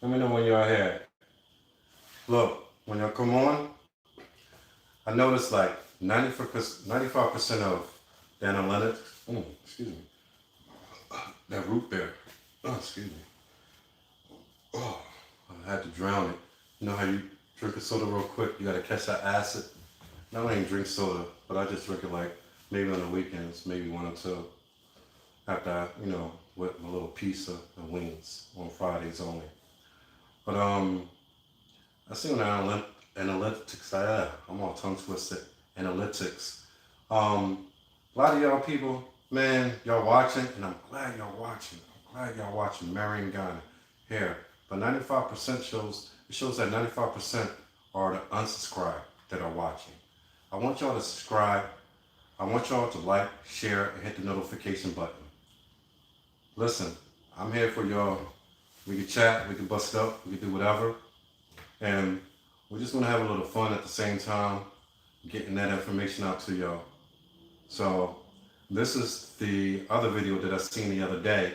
Let me know when y'all here. Look, when y'all come on, I noticed like 95% of the analytics, excuse me, that root beer, excuse me, oh, I had to drown it. You know how you drink a soda real quick, you gotta catch that acid? Now I don't even drink soda, but I just drink it like maybe on the weekends, maybe one or two. After with my little pizza and wings on Fridays only. But I see on analytics, I'm all tongue twisted. Analytics. A lot of y'all people, man, y'all watching, and I'm glad y'all watching. I'm glad y'all watching Marrying Ghana here. But 95% shows that 95% are the unsubscribed that are watching. I want y'all to subscribe. I want y'all to like, share, and hit the notification button. Listen, I'm here for y'all. We can chat, we can bust it up, we can do whatever. And we're just gonna have a little fun at the same time, getting that information out to y'all. So this is the other video that I seen the other day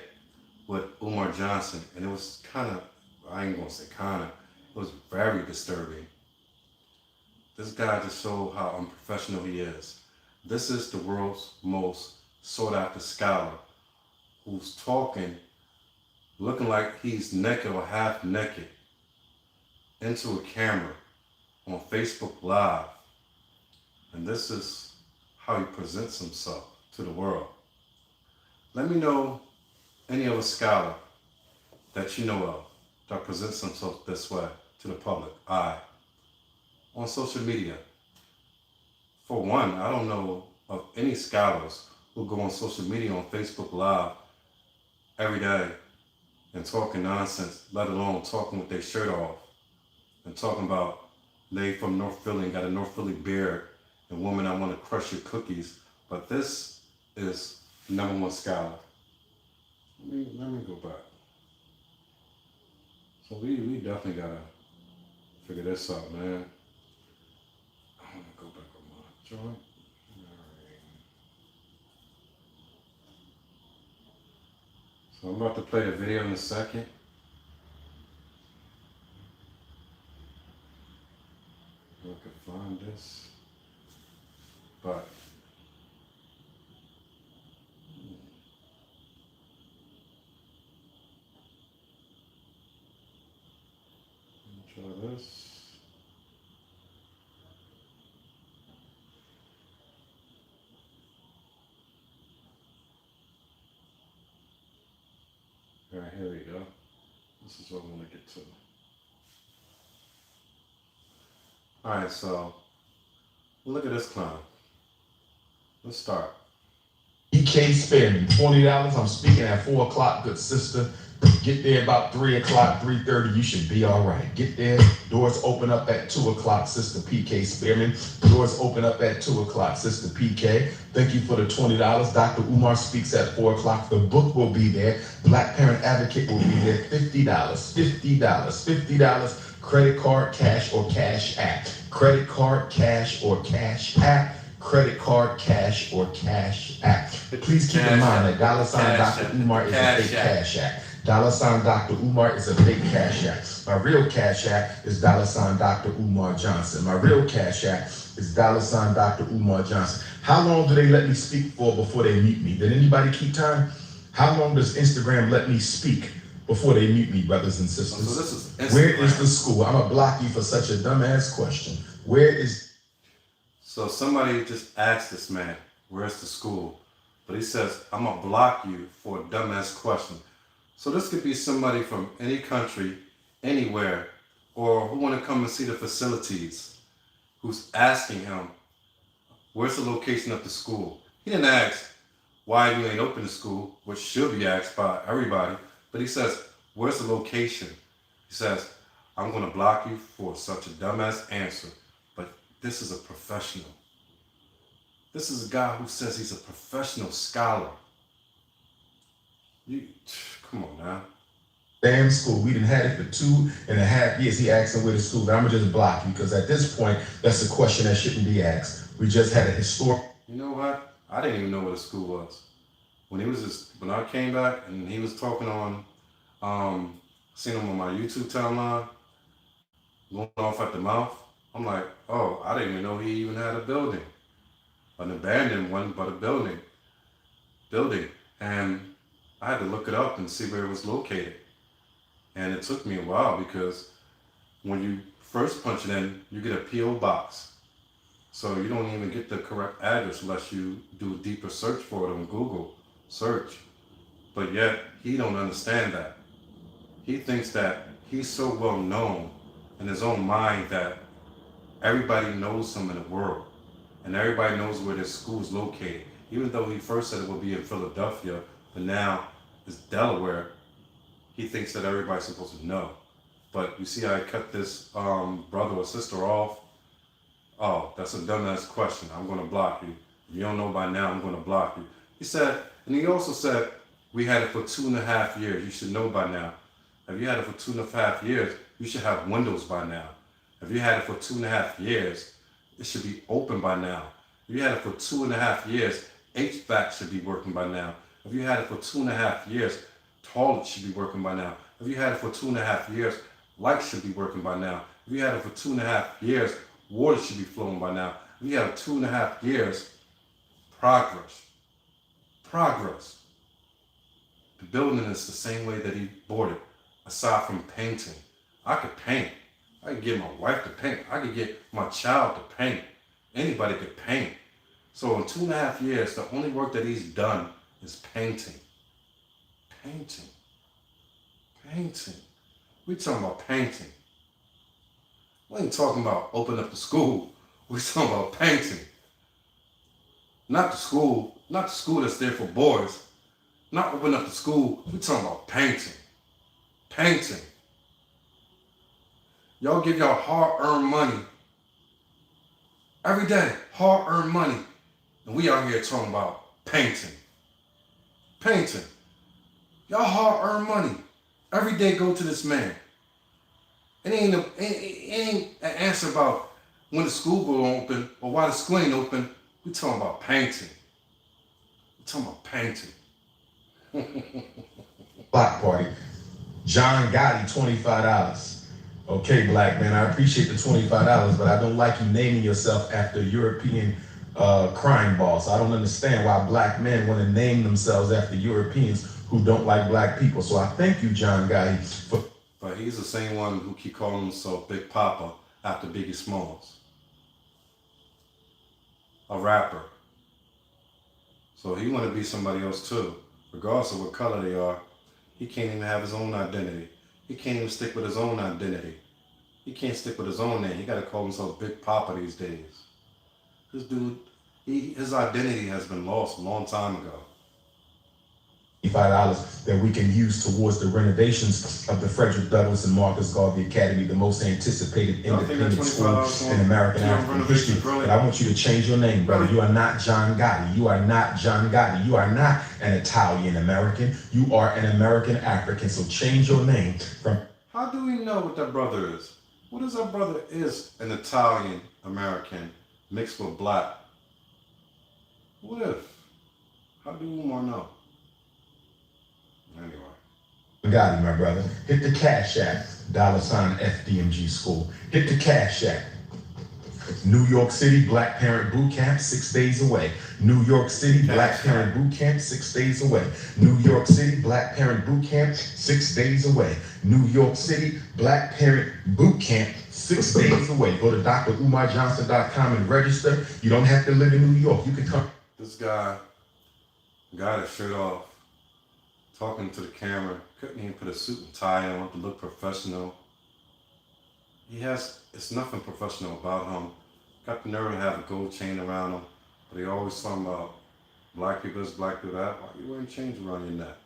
with Umar Johnson, and it was I ain't gonna say it was very disturbing. This guy just showed how unprofessional he is. This is the world's most sought after scholar who's talking, looking like he's naked or half naked, into a camera on Facebook Live. And this is how he presents himself to the world. Let me know any other scholar that you know of that presents himself this way to the public eye on social media. For one, I don't know of any scholars who go on social media on Facebook Live every day and talking nonsense, let alone talking with their shirt off and talking about they from North Philly and got a North Philly beard and woman, I want to crush your cookies. But this is #1 scholar. Let me go back. So we definitely gotta figure this out, man. I want to go back on my joint. So I'm about to play a video in a second. If I can find this. But try this. All right, here we go. This is what I want to get to. All right, so look at this clown. Let's start. EK spare me $20. I'm speaking at 4 o'clock, good sister. Get there about 3 o'clock, 3:30. You should be all right. Get there. Doors open up at 2 o'clock, Sister PK Spearman. Doors open up at 2 o'clock, Sister PK. Thank you for the $20. Dr. Umar speaks at 4 o'clock. The book will be there. Black Parent Advocate will be there. $50. $50. $50. Credit card, cash, or cash app. Credit card, cash, or cash app. Credit card, cash, or cash app. Please keep in mind that $ Dr. Umar is a fake cash app. $ Dr. Umar is a fake cash app. My real cash app is $ Dr. Umar Johnson. My real cash app is $ Dr. Umar Johnson. How long do they let me speak for before they mute me? Did anybody keep time? How long does Instagram let me speak before they mute me, brothers and sisters? So this is Instagram. Where is the school? I'm gonna block you for such a dumbass question. Where is... So somebody just asked this man, where's the school? But he says, I'm gonna block you for a dumbass question. So this could be somebody from any country, anywhere, or who wanna come and see the facilities, who's asking him, where's the location of the school? He didn't ask why you ain't open the school, which should be asked by everybody, but he says, where's the location? He says, I'm gonna block you for such a dumbass answer. This is a professional. This is a guy who says he's a professional scholar. Come on now. Damn school. We didn't have it for 2.5 years. He asked him where the school, but I'm gonna just block you because at this point, that's a question that shouldn't be asked. We just had a historic. You know what? I didn't even know what the school was. When I came back and he was talking on Seen him on my YouTube timeline, going off at the mouth. I'm like, oh, I didn't even know he even had a building, an abandoned one, but a building. And I had to look it up and see where it was located. And it took me a while because when you first punch it in, you get a P.O. box. So you don't even get the correct address unless you do a deeper search for it on Google search. But yet, he don't understand that. He thinks that he's so well known in his own mind that everybody knows him in the world. And everybody knows where this school is located. Even though he first said it would be in Philadelphia, but now it's Delaware, he thinks that everybody's supposed to know. But you see how I cut this brother or sister off? Oh, that's a dumbass question. I'm going to block you. If you don't know by now, I'm going to block you. He said, and he also said, we had it for 2.5 years. You should know by now. If you had it for 2.5 years, you should have windows by now. If you had it for 2.5 years, it should be open by now. If you had it for 2.5 years, HVAC should be working by now. If you had it for 2.5 years, toilets should be working by now. If you had it for 2.5 years, lights should be working by now. If you had it for 2.5 years, water should be flowing by now. If you have 2.5 years, progress. The building is the same way that he bought it, aside from painting. I could paint. I could get my wife to paint. I could get my child to paint. Anybody could paint. So in 2.5 years, the only work that he's done is painting. Painting. We talking about painting. We ain't talking about opening up the school. We talking about painting. Not the school that's there for boys. Not opening up the school. We talking about painting. Painting. Y'all give y'all hard-earned money every day. Hard-earned money. And we out here talking about painting. Painting. Y'all hard-earned money. Every day go to this man. It ain't an answer about when the school go open or why the school ain't open. We talking about painting. We talking about painting. Block party. John Gotti, $25. Okay, black man, I appreciate the $25, but I don't like you naming yourself after a European crime boss. I don't understand why black men want to name themselves after Europeans who don't like black people. So I thank you, John Gotti, for... But he's the same one who keep calling himself Big Papa after Biggie Smalls. A rapper. So he want to be somebody else too. Regardless of what color they are, he can't even have his own identity. He can't even stick with his own identity. He can't stick with his own name. He got to call himself Big Papa these days. This dude, his identity has been lost a long time ago. $5 that we can use towards the renovations of the Frederick Douglass and Marcus Garvey Academy, the most anticipated independent school in American African history. But I want you to change your name, brother. You are not John Gotti. You are not John Gotti. You are not an Italian American. You are an American African. So change your name from... How do we know what that brother is? What is that brother is an Italian American mixed with black? What if? How do Umar know? Anyway. Gotti, my brother. Hit the Cash App, $FDMG School. Hit the Cash App. New York City Black Parent Boot Camp, 6 days away. New York City Black Parent Boot Camp, 6 days away. New York City Black Parent Boot Camp, 6 days away. New York City Black Parent Boot Camp, 6 days away. Go to drumarjohnson.com and register. You don't have to live in New York. You can come. This guy got his shirt off, talking to the camera, couldn't even put a suit and tie on to look professional. It's nothing professional about him. Got the nerve to have a gold chain around him, but he always talking about black people this, black people that. Why are you wearing chains around your neck?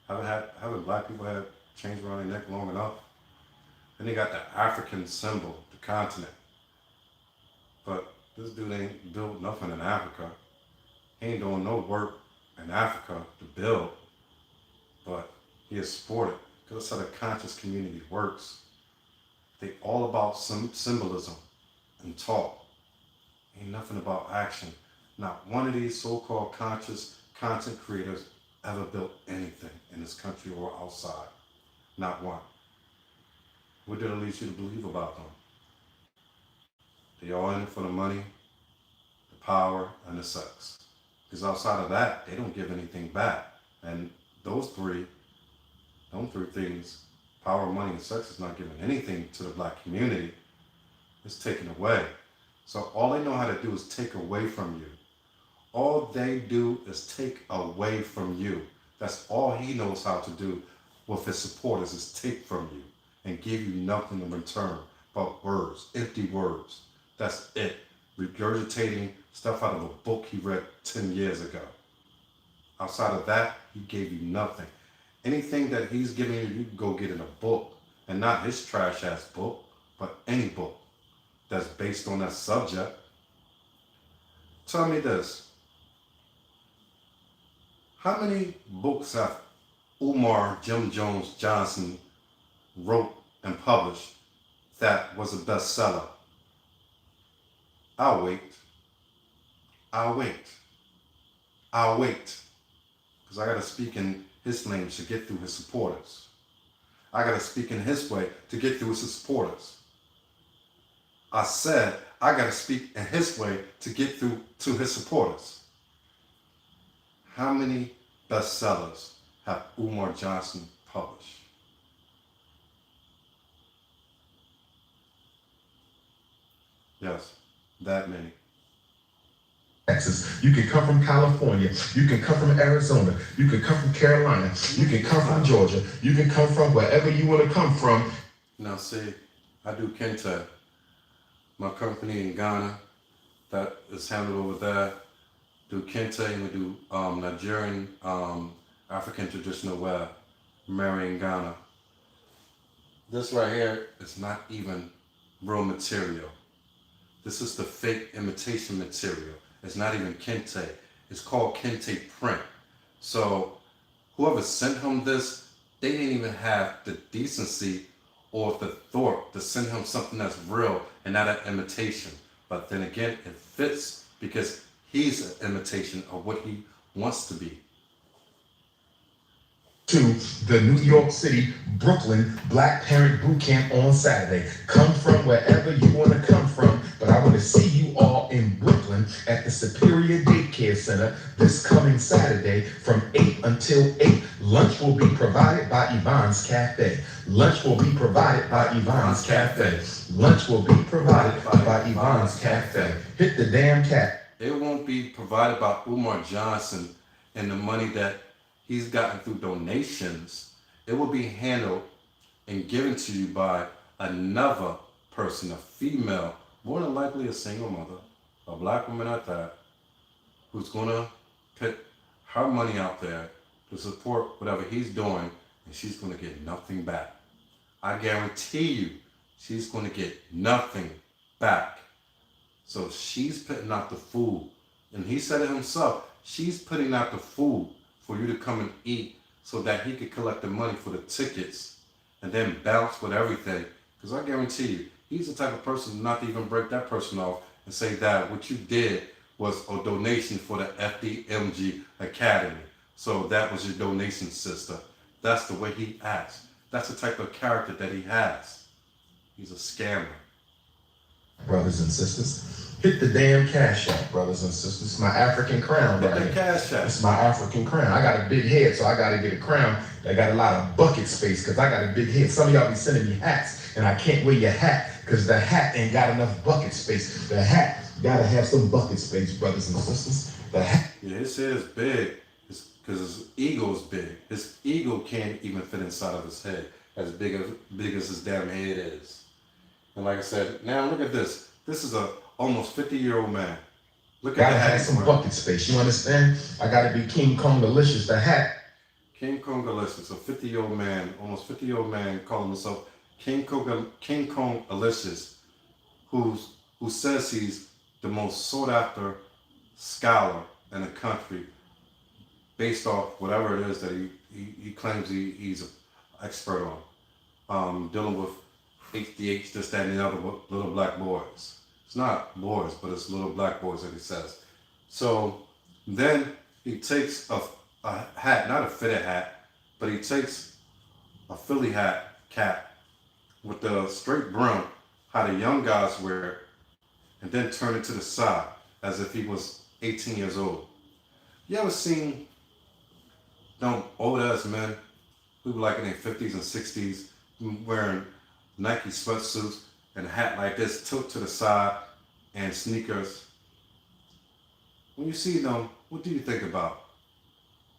Haven't black people had chains around their neck long enough? Then they got the African symbol, the continent. But this dude ain't built nothing in Africa. He ain't doing no work in Africa to build. But he is sported, because that's how the conscious community works. They all about symbolism and talk. Ain't nothing about action. Not one of these so-called conscious content creators ever built anything in this country or outside. Not one. What did it lead you to believe about them? They all in it for the money, the power, and the sex. Because outside of that, they don't give anything back. And those three things, power, money, and sex, is not giving anything to the black community. It's taken away. So all they know how to do is take away from you. All they do is take away from you. That's all he knows how to do with his supporters, is take from you and give you nothing in return but words, empty words. That's it. Regurgitating stuff out of a book he read 10 years ago. Outside of that, he gave you nothing. Anything that he's giving you, you can go get in a book. And not his trash ass book, but any book that's based on that subject. Tell me this. How many books have Umar Jim Jones Johnson wrote and published that was a bestseller? I'll wait. Because I got to speak in his language to get through his supporters. I got to speak in his way to get through his supporters. I said I got to speak in his way to get through to his supporters. How many bestsellers have Umar Johnson published? Yes, that many. Texas. You can come from California. You can come from Arizona. You can come from Carolina. You can come from Georgia. You can come from wherever you want to come from. Now see, I do Kente. My company in Ghana that is handled over there do Kente, and we do Nigerian African traditional wear, MarryringGhana. This right here is not even real material. This is the fake imitation material. It's not even Kente. It's called Kente print. So whoever sent him this, they didn't even have the decency or the thought to send him something that's real and not an imitation. But then again, it fits because he's an imitation of what he wants to be. To the New York City, Brooklyn Black Parent Boot Camp on Saturday. Come from wherever you want to come from, but I want to see you all in Brooklyn at the Superior Daycare Center this coming Saturday from 8 until 8. Lunch will be provided by Yvonne's Cafe. Lunch will be provided by Yvonne's Cafe. Lunch will be provided by Yvonne's Cafe. Hit the damn cat. It won't be provided by Umar Johnson and the money that he's gotten through donations. It will be handled and given to you by another person, a female, more than likely a single mother, a black woman at that, who's gonna put her money out there to support whatever he's doing, and she's gonna get nothing back. I guarantee you, she's gonna get nothing back. So she's putting out the food, and he said it himself, she's putting out the food for you to come and eat so that he could collect the money for the tickets and then bounce with everything. Because I guarantee you, he's the type of person not to even break that person off and say that what you did was a donation for the FDMG Academy. So that was your donation, sister. That's the way he acts. That's the type of character that he has. He's a scammer. Brothers and sisters, hit the damn cash app, brothers and sisters. It's my African crown right Hit the here. cash app. It's my African crown. I got a big head, so I got to get a crown that got a lot of bucket space because I got a big head. Some of y'all be sending me hats, and I can't wear your hat because the hat ain't got enough bucket space. The hat got to have some bucket space, brothers and sisters. The hat. Yeah, his head is big because his ego is big. His ego can't even fit inside of his head as big as his damn head is. And like I said, now look at this. This is a almost 50-year-old man. Look at Gotta the hat. have some bucket space. You understand? I gotta be King Kong delicious. The hat. King Kong Alicious, a 50-year-old man, almost 50-year-old man calling himself King Kong Alicious, who says he's the most sought after scholar in the country based off whatever it is that he claims he's an expert on, dealing with HDH, this, that, and the other little black boys. It's not boys, but it's little black boys that he says. So then he takes a hat, not a fitted hat, but he takes a Philly hat cap with the straight brim, how the young guys wear it, and then turn it to the side as if he was 18 years old. You ever seen them old ass men who were like in their 50s and 60s wearing Nike sweatsuits and a hat like this, tilt to the side, and sneakers? When you see them, what do you think about?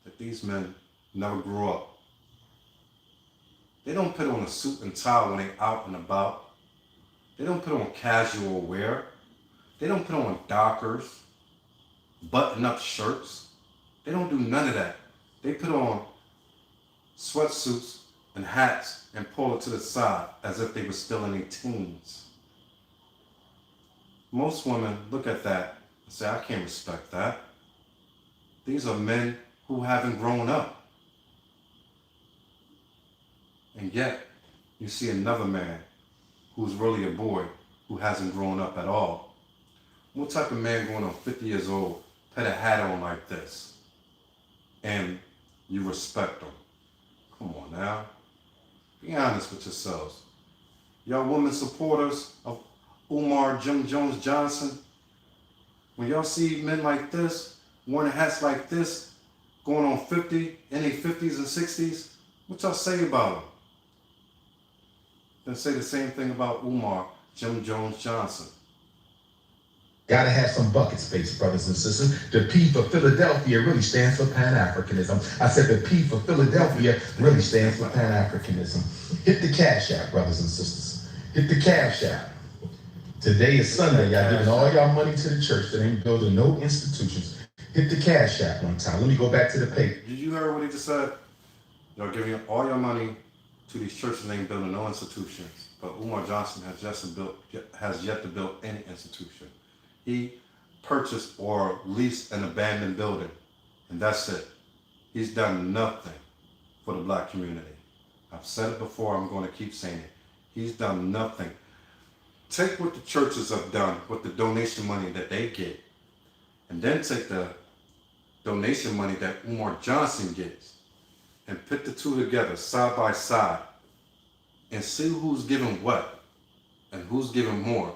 That these men never grew up. They don't put on a suit and tie when they're out and about. They don't put on casual wear. They don't put on dockers, button-up shirts. They don't do none of that. They put on sweatsuits and hats and pull it to the side as if they were still in their teens. Most women look at that and say, I can't respect that. These are men who haven't grown up. And yet, you see another man who's really a boy who hasn't grown up at all. What type of man going on 50 years old put a hat on like this and you respect him? Come on now. Be honest with yourselves. Y'all women supporters of Umar Jim Jones Johnson, when y'all see men like this, wearing hats like this, going on 50, in their 50s and 60s, what y'all say about them? Then say the same thing about Umar Jim Jones Johnson. Gotta have some bucket space, brothers and sisters. The P for Philadelphia really stands for Pan-Africanism. I said the P for Philadelphia really stands for Pan-Africanism. Hit the cash app, brothers and sisters. Hit the cash app. Today is Sunday. Y'all giving all y'all money to the church that ain't building no institutions. Hit the cash app one time. Let me go back to the paper. Did you hear what he just said? Y'all giving all your money to these churches that ain't building no institutions. But Umar Johnson has yet to build any institution. He purchased or leased an abandoned building, and that's it. He's done nothing for the black community. I've said it before, I'm going to keep saying it. He's done nothing. Take what the churches have done with the donation money that they get, and then take the donation money that Umar Johnson gets, and put the two together side by side, and see who's giving what, and who's giving more.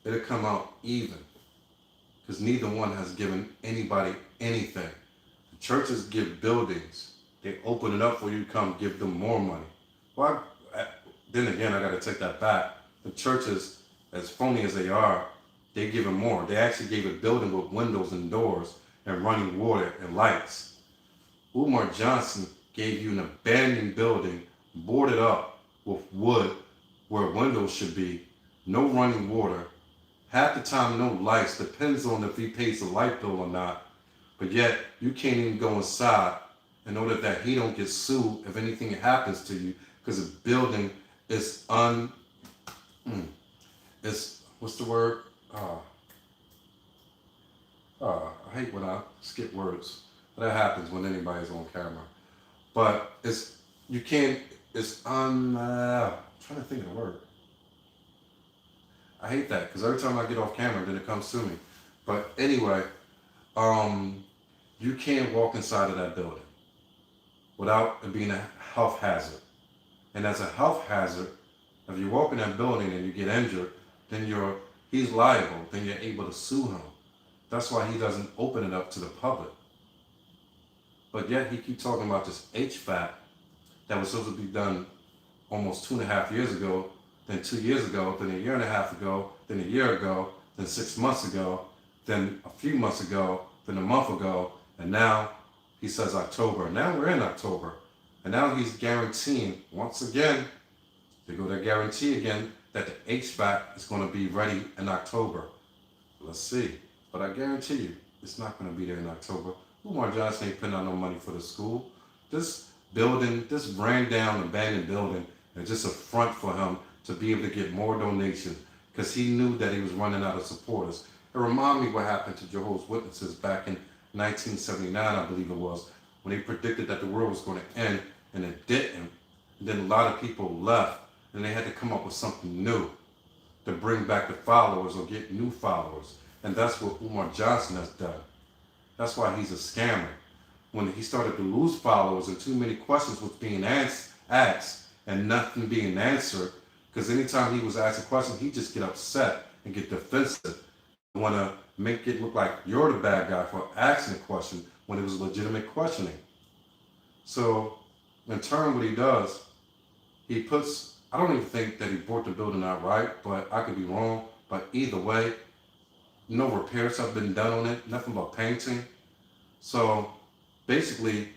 It'll come out even, because neither one has given anybody anything. The churches give buildings. They open it up for you to come give them more money. Well, then again, I got to take that back. The churches, as phony as they are, they give them more. They actually gave a building with windows and doors and running water and lights. Umar Johnson gave you an abandoned building, boarded up with wood where windows should be, no running water, half the time no lights, depends on if he pays the light bill or not, but yet you can't even go inside in order that he don't get sued if anything happens to you, because the building is what's the word? I hate when I skip words. That happens when anybody's on camera. But I'm trying to think of the word. I hate that, because every time I get off camera, then it comes to me. But anyway, you can't walk inside of that building without it being a health hazard. And as a health hazard, if you walk in that building and you get injured, then he's liable, then you're able to sue him. That's why he doesn't open it up to the public. But yet he keeps talking about this HVAC that was supposed to be done almost 2.5 years ago, then 2 years ago, then 1.5 years ago, then a year ago, then 6 months ago, then a few months ago, then a month ago, and now he says October. Now we're in October. And now he's guaranteeing, once again, they go to guarantee again, that the HVAC is going to be ready in October. Let's see. But I guarantee you, it's not going to be there in October. Umar Johnson ain't putting out no money for the school. This building, this ran down, abandoned building, is just a front for him to be able to get more donations, because he knew that he was running out of supporters. It reminded me what happened to Jehovah's Witnesses back in 1979, I believe it was, when they predicted that the world was going to end, and it didn't. And then a lot of people left, and they had to come up with something new to bring back the followers or get new followers. And that's what Umar Johnson has done. That's why he's a scammer. When he started to lose followers and too many questions was being asked and nothing being answered, Because anytime he was asked a question, he just get upset and get defensive. Want to make it look like you're the bad guy for asking a question when it was legitimate questioning. So, in turn, what he does, he puts, I don't even think that he bought the building outright, but I could be wrong. But either way, no repairs have been done on it, nothing but painting. So, basically,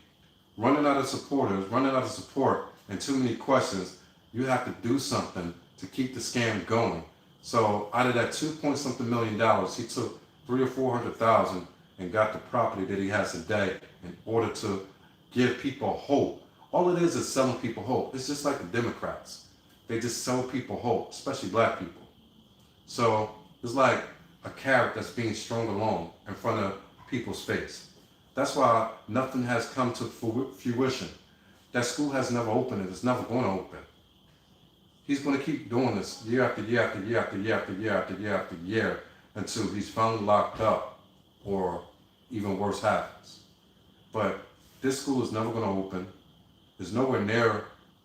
running out of supporters, running out of support, and too many questions, you have to do something to keep the scam going. So out of that $2 million, he took 300,000 or 400,000 and got the property that he has today in order to give people hope. All it is selling people hope. It's just like the Democrats. They just sell people hope, especially black people. So it's like a carrot that's being strung along in front of people's face. That's why nothing has come to fruition. That school has never opened and it's never going to open. He's going to keep doing this year after year after year after year after year after year after year until he's finally locked up or even worse happens. But this school is never going to open. It's nowhere near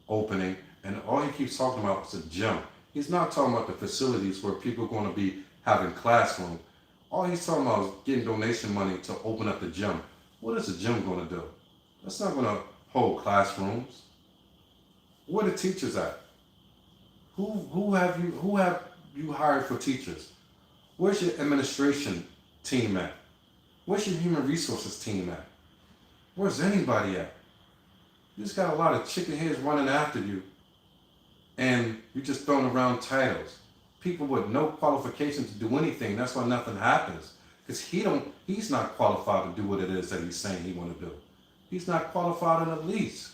opening. And all he keeps talking about is a gym. He's not talking about the facilities where people are going to be having classrooms. All he's talking about is getting donation money to open up the gym. What is the gym going to do? That's not going to hold classrooms. Where are the teachers at? Who have you hired for teachers? Where's your administration team at? Where's your human resources team at? Where's anybody at? You just got a lot of chicken heads running after you, and you're just throwing around titles. People with no qualification to do anything. That's why nothing happens. Because he's not qualified to do what it is that he's saying he want to do. He's not qualified in the least.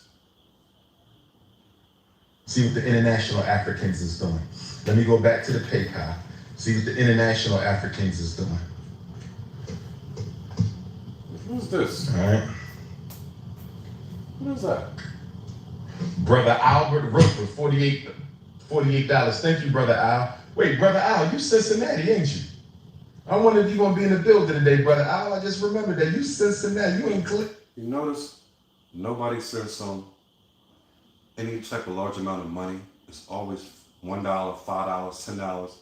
See what the International Africans is doing. Let me go back to the PayPal. See what the International Africans is doing. Who's this? All right. What is that? Brother Albert Roper, $48. Thank you, Brother Al. Wait, Brother Al, you Cincinnati, ain't you? I wonder if you're going to be in the building today, Brother Al. I just remembered that you Cincinnati. You ain't clear. You notice nobody says any type of large amount of money. It's always $1, $5, $10.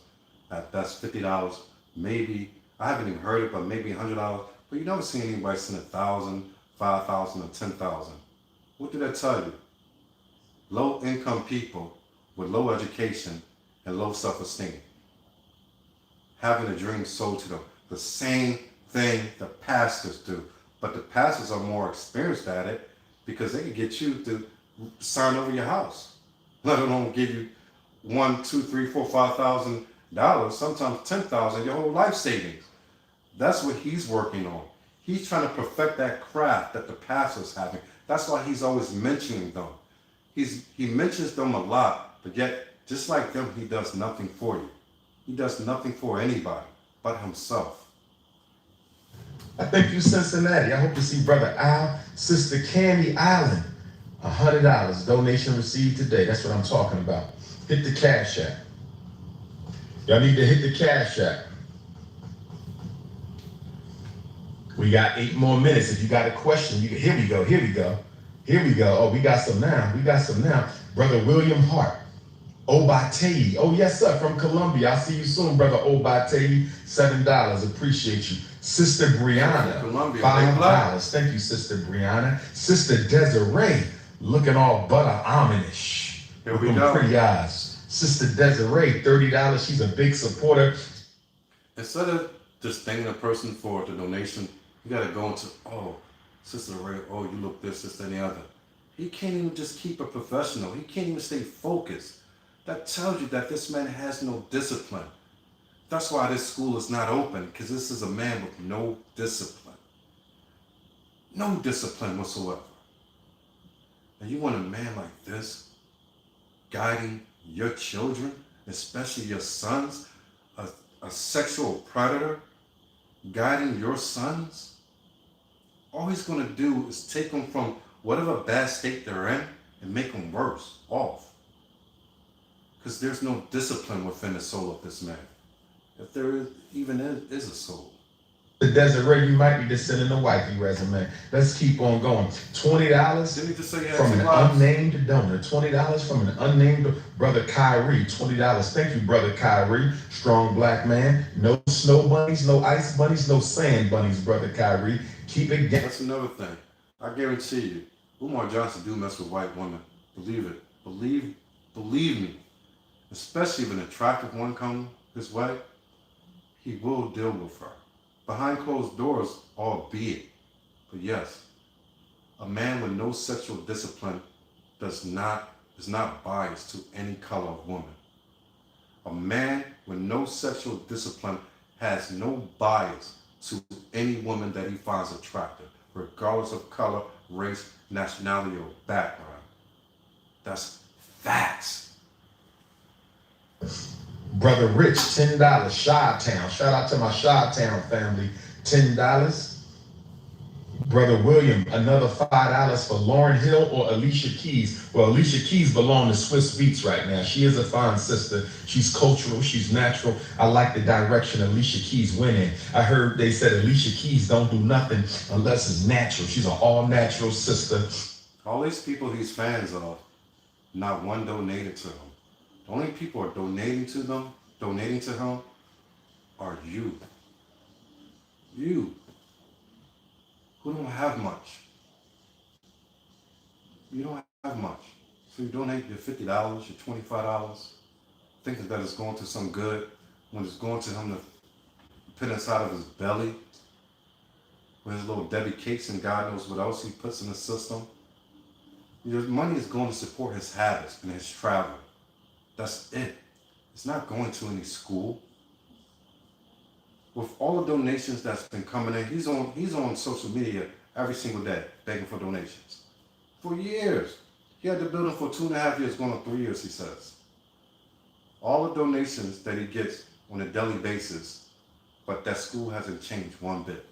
At best $50. Maybe, I haven't even heard it, but maybe $100. But you never see anybody send 1,000, 5,000, or 10,000. What did that tell you? Low income people with low education and low self-esteem. Having a dream sold to them. The same thing the pastors do. But the pastors are more experienced at it because they can get you to sign over your house. Let alone give you $1, $2, $3, $4, $5,000, sometimes $10,000, your whole life savings. That's what he's working on. He's trying to perfect that craft that the pastor's having. That's why he's always mentioning them. He mentions them a lot, but yet, just like them, he does nothing for you. He does nothing for anybody but himself. I think you Cincinnati. I hope to see Brother Al, Sister Candy Island. $100 donation received today. That's what I'm talking about. Hit the Cash App. Y'all need to hit the Cash App. We got 8 more minutes. If you got a question, you can. Here we go. Oh, we got some now. Brother William Hart. Obatei. Oh, yes, sir, from Colombia. I'll see you soon, Brother Obatei. $7. Appreciate you. Sister Brianna. Colombia, $5. Thank you, Sister Brianna. Sister Desiree. Looking all butter almondish. Here we go. Pretty eyes. Sister Desiree, $30. She's a big supporter. Instead of just thanking a person for the donation, you got to go into, oh, Sister Ray, oh, you look this, and the other. He can't even just keep it professional. He can't even stay focused. That tells you that this man has no discipline. That's why this school is not open, because this is a man with no discipline. No discipline whatsoever. And you want a man like this guiding your children, especially your sons, a sexual predator guiding your sons? All he's going to do is take them from whatever bad state they're in and make them worse off. Because there's no discipline within the soul of this man. If there even is a soul. The Desiree, you might be just sending a wifey resume. Let's keep on going. $20 Didn't you just say you had from 2 an wives? unnamed donor. $20 from an unnamed brother Kyrie. $20. Thank you, brother Kyrie. Strong black man. No snow bunnies, no ice bunnies, no sand bunnies, brother Kyrie. Keep it going. That's another thing. I guarantee you, Umar Johnson do mess with white women. Believe it. Believe me. Especially if an attractive one comes his way, he will deal with her. Behind closed doors, albeit. But yes, a man with no sexual discipline is not biased to any color of woman. A man with no sexual discipline has no bias to any woman that he finds attractive, regardless of color, race, nationality, or background. That's facts. Brother Rich, $10. Chi-Town. Shout out to my Chi-Town family. $10. Brother William, another $5 for Lauren Hill or Alicia Keys. Well, Alicia Keys belongs to Swiss Beats right now. She is a fine sister. She's cultural. She's natural. I like the direction Alicia Keys went in. I heard they said Alicia Keys don't do nothing unless it's natural. She's an all-natural sister. All these people he's fans of, not one donated to him. The only people are donating to him, are you. You, who don't have much. You don't have much. So you donate your $50, your $25, thinking that it's going to some good, when it's going to him to put inside of his belly, with his little Debbie cakes and God knows what else he puts in the system. Your money is going to support his habits and his travel. That's it. It's not going to any school. With all the donations that's been coming in, he's on social media every single day begging for donations. For years. He had the building for 2.5 years, going on 3 years, he says. All the donations that he gets on a daily basis, but that school hasn't changed one bit.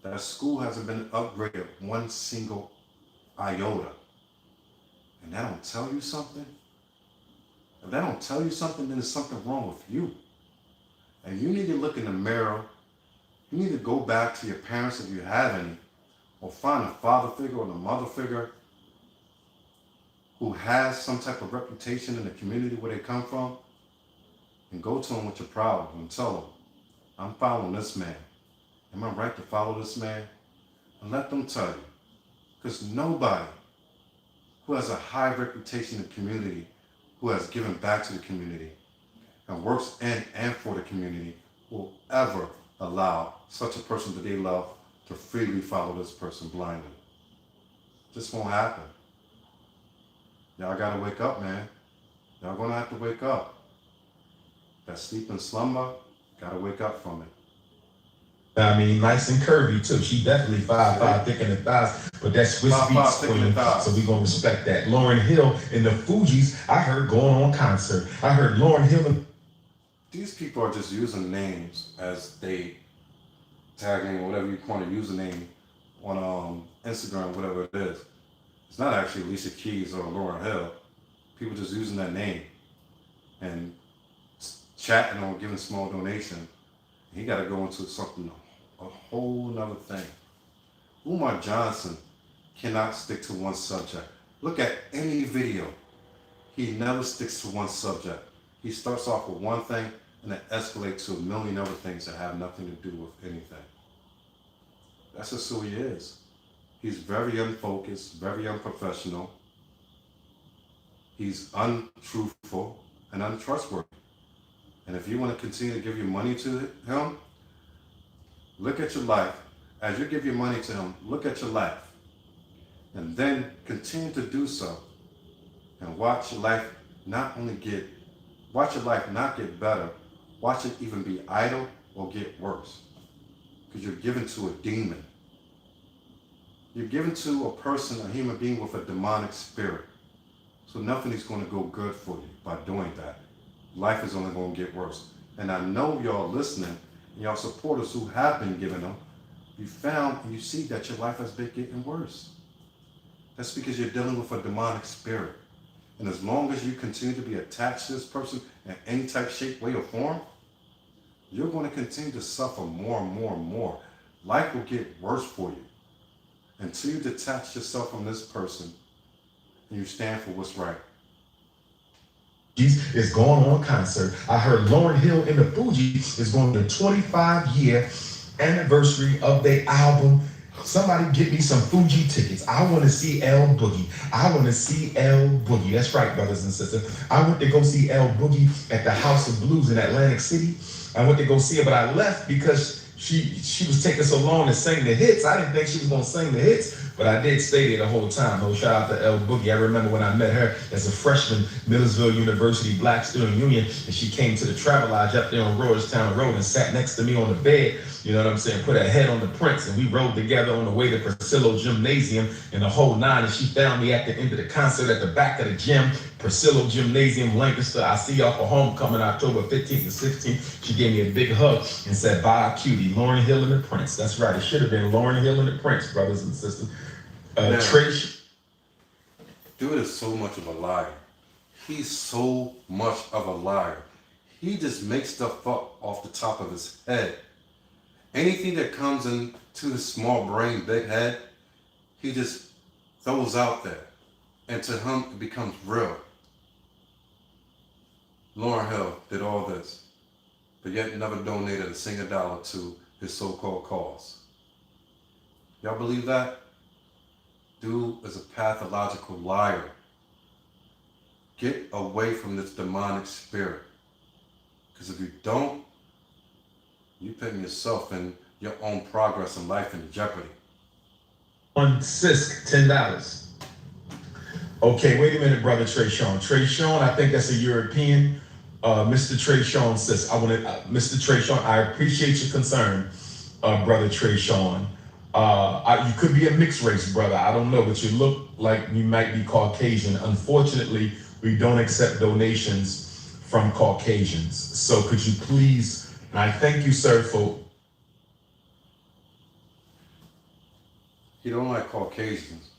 That school hasn't been upgraded one single iota. And that don't tell you something? If that don't tell you something, then there's something wrong with you. And you need to look in the mirror. You need to go back to your parents if you have any, or find a father figure or a mother figure who has some type of reputation in the community where they come from, and go to them with your problem and tell them, I'm following this man. Am I right to follow this man? And let them tell you. Because nobody who has a high reputation in the community, who has given back to the community, and works in and for the community, will ever allow such a person that they love to freely follow this person blindly. This won't happen. Y'all gotta wake up, man. Y'all gonna have to wake up. That sleep and slumber, gotta wake up from it. I mean, nice and curvy too. She definitely 5'5", thick in the thighs, but that's Swiss 5'5", Beats thick in the queen, thighs. so we gonna respect that. Lauryn Hill and the Fugees, I heard going on concert. I heard Lauryn Hill and... These people are just using names as they tag name, whatever you want to use a name on Instagram, whatever it is. It's not actually Alicia Keys or Lauryn Hill. People just using that name and chatting or giving small donation. He got to go into something, a whole nother thing. Umar Johnson cannot stick to one subject. Look at any video. He never sticks to one subject. He starts off with one thing and then escalates to a million other things that have nothing to do with anything. That's just who he is. He's very unfocused, very unprofessional. He's untruthful and untrustworthy. And if you want to continue to give your money to him, look at your life. As you give your money to him, look at your life. And then continue to do so. And watch your life not get better, watch it even be idle or get worse. Because you're given to a demon. You're given to a person, a human being with a demonic spirit. So nothing is going to go good for you by doing that. Life is only going to get worse. And I know y'all listening, and y'all supporters who have been giving them, you found and you see that your life has been getting worse. That's because you're dealing with a demonic spirit. And as long as you continue to be attached to this person in any type, shape, way, or form, you're going to continue to suffer more and more and more. Life will get worse for you until you detach yourself from this person and you stand for what's right. Is going on concert. I heard Lauryn Hill and the Fugees is going to the 25-year anniversary of their album. Somebody get me some Fuji tickets. I want to see L Boogie. I want to see L Boogie. That's right, brothers and sisters. I went to go see L Boogie at the House of Blues in Atlantic City. I went to go see her, but I left because she was taking so long to sing the hits. I didn't think she was going to sing the hits, but I did stay there the whole time. Oh, shout out to L Boogie. I remember when I met her as a freshman, Millersville University Black Student Union, and she came to the Travel Lodge up there on Royalstown Road and sat next to me on the bed. You know what I'm saying? Put her head on the Prince, and we rode together on the way to Priscilla Gymnasium and the whole nine. And she found me at the end of the concert at the back of the gym, Priscilla Gymnasium, Lancaster. I see y'all for homecoming October 15th and 16th. She gave me a big hug and said, bye, cutie. Lauryn Hill and the Prince. That's right. It should have been Lauryn Hill and the Prince, brothers and sisters. Trish. Dude is so much of a liar. He's so much of a liar. He just makes stuff up off the top of his head. Anything that comes into his small brain, big head, he just throws out there. And to him, it becomes real. Lauryn Hill did all this, but yet never donated a single dollar to his so-called cause. Y'all believe that? Dude is a pathological liar. Get away from this demonic spirit. Because if you don't, you're putting yourself and your own progress in life in jeopardy. On Sisk, $10. Okay, wait a minute, brother Trey Sean. Trey Sean, I think that's a European. Mr. Trey Sean says, Mr. Trey Sean, I appreciate your concern, brother Trey Sean. You could be a mixed race, brother. I don't know, but you look like you might be Caucasian. Unfortunately, we don't accept donations from Caucasians. So could you please, and I thank you, sir, for... He don't like Caucasians.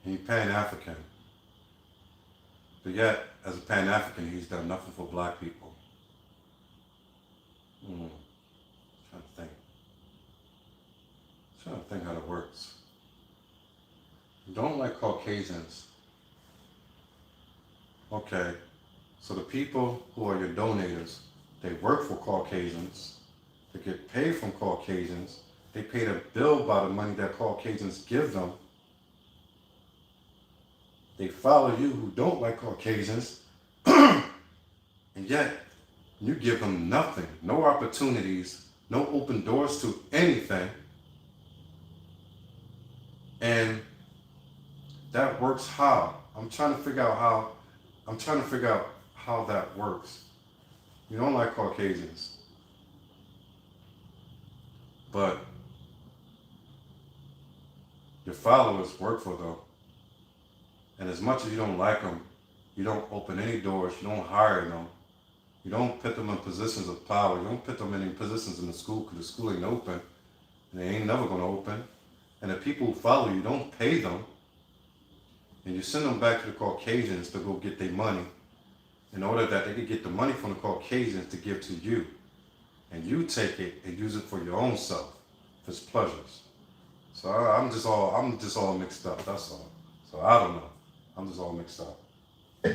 He's Pan-African. But yet, as a Pan-African, he's done nothing for black people. Trying to think how that works. Don't like Caucasians. Okay, so the people who are your donators, they work for Caucasians, they get paid from Caucasians, they pay the bill by the money that Caucasians give them. They follow you who don't like Caucasians, and yet you give them nothing, no opportunities, no open doors to anything. And that works how? I'm trying to figure out how that works. You don't like Caucasians, but your followers work for them. And as much as you don't like them, you don't open any doors, you don't hire them, you don't put them in positions of power, you don't put them in any positions in the school because the school ain't open, and they ain't never gonna open. And the people who follow you don't pay them, and you send them back to the Caucasians to go get their money in order that they could get the money from the Caucasians to give to you. And you take it and use it for your own self, for its pleasures. So I'm just all mixed up, that's all. So I don't know. I'm just all mixed up.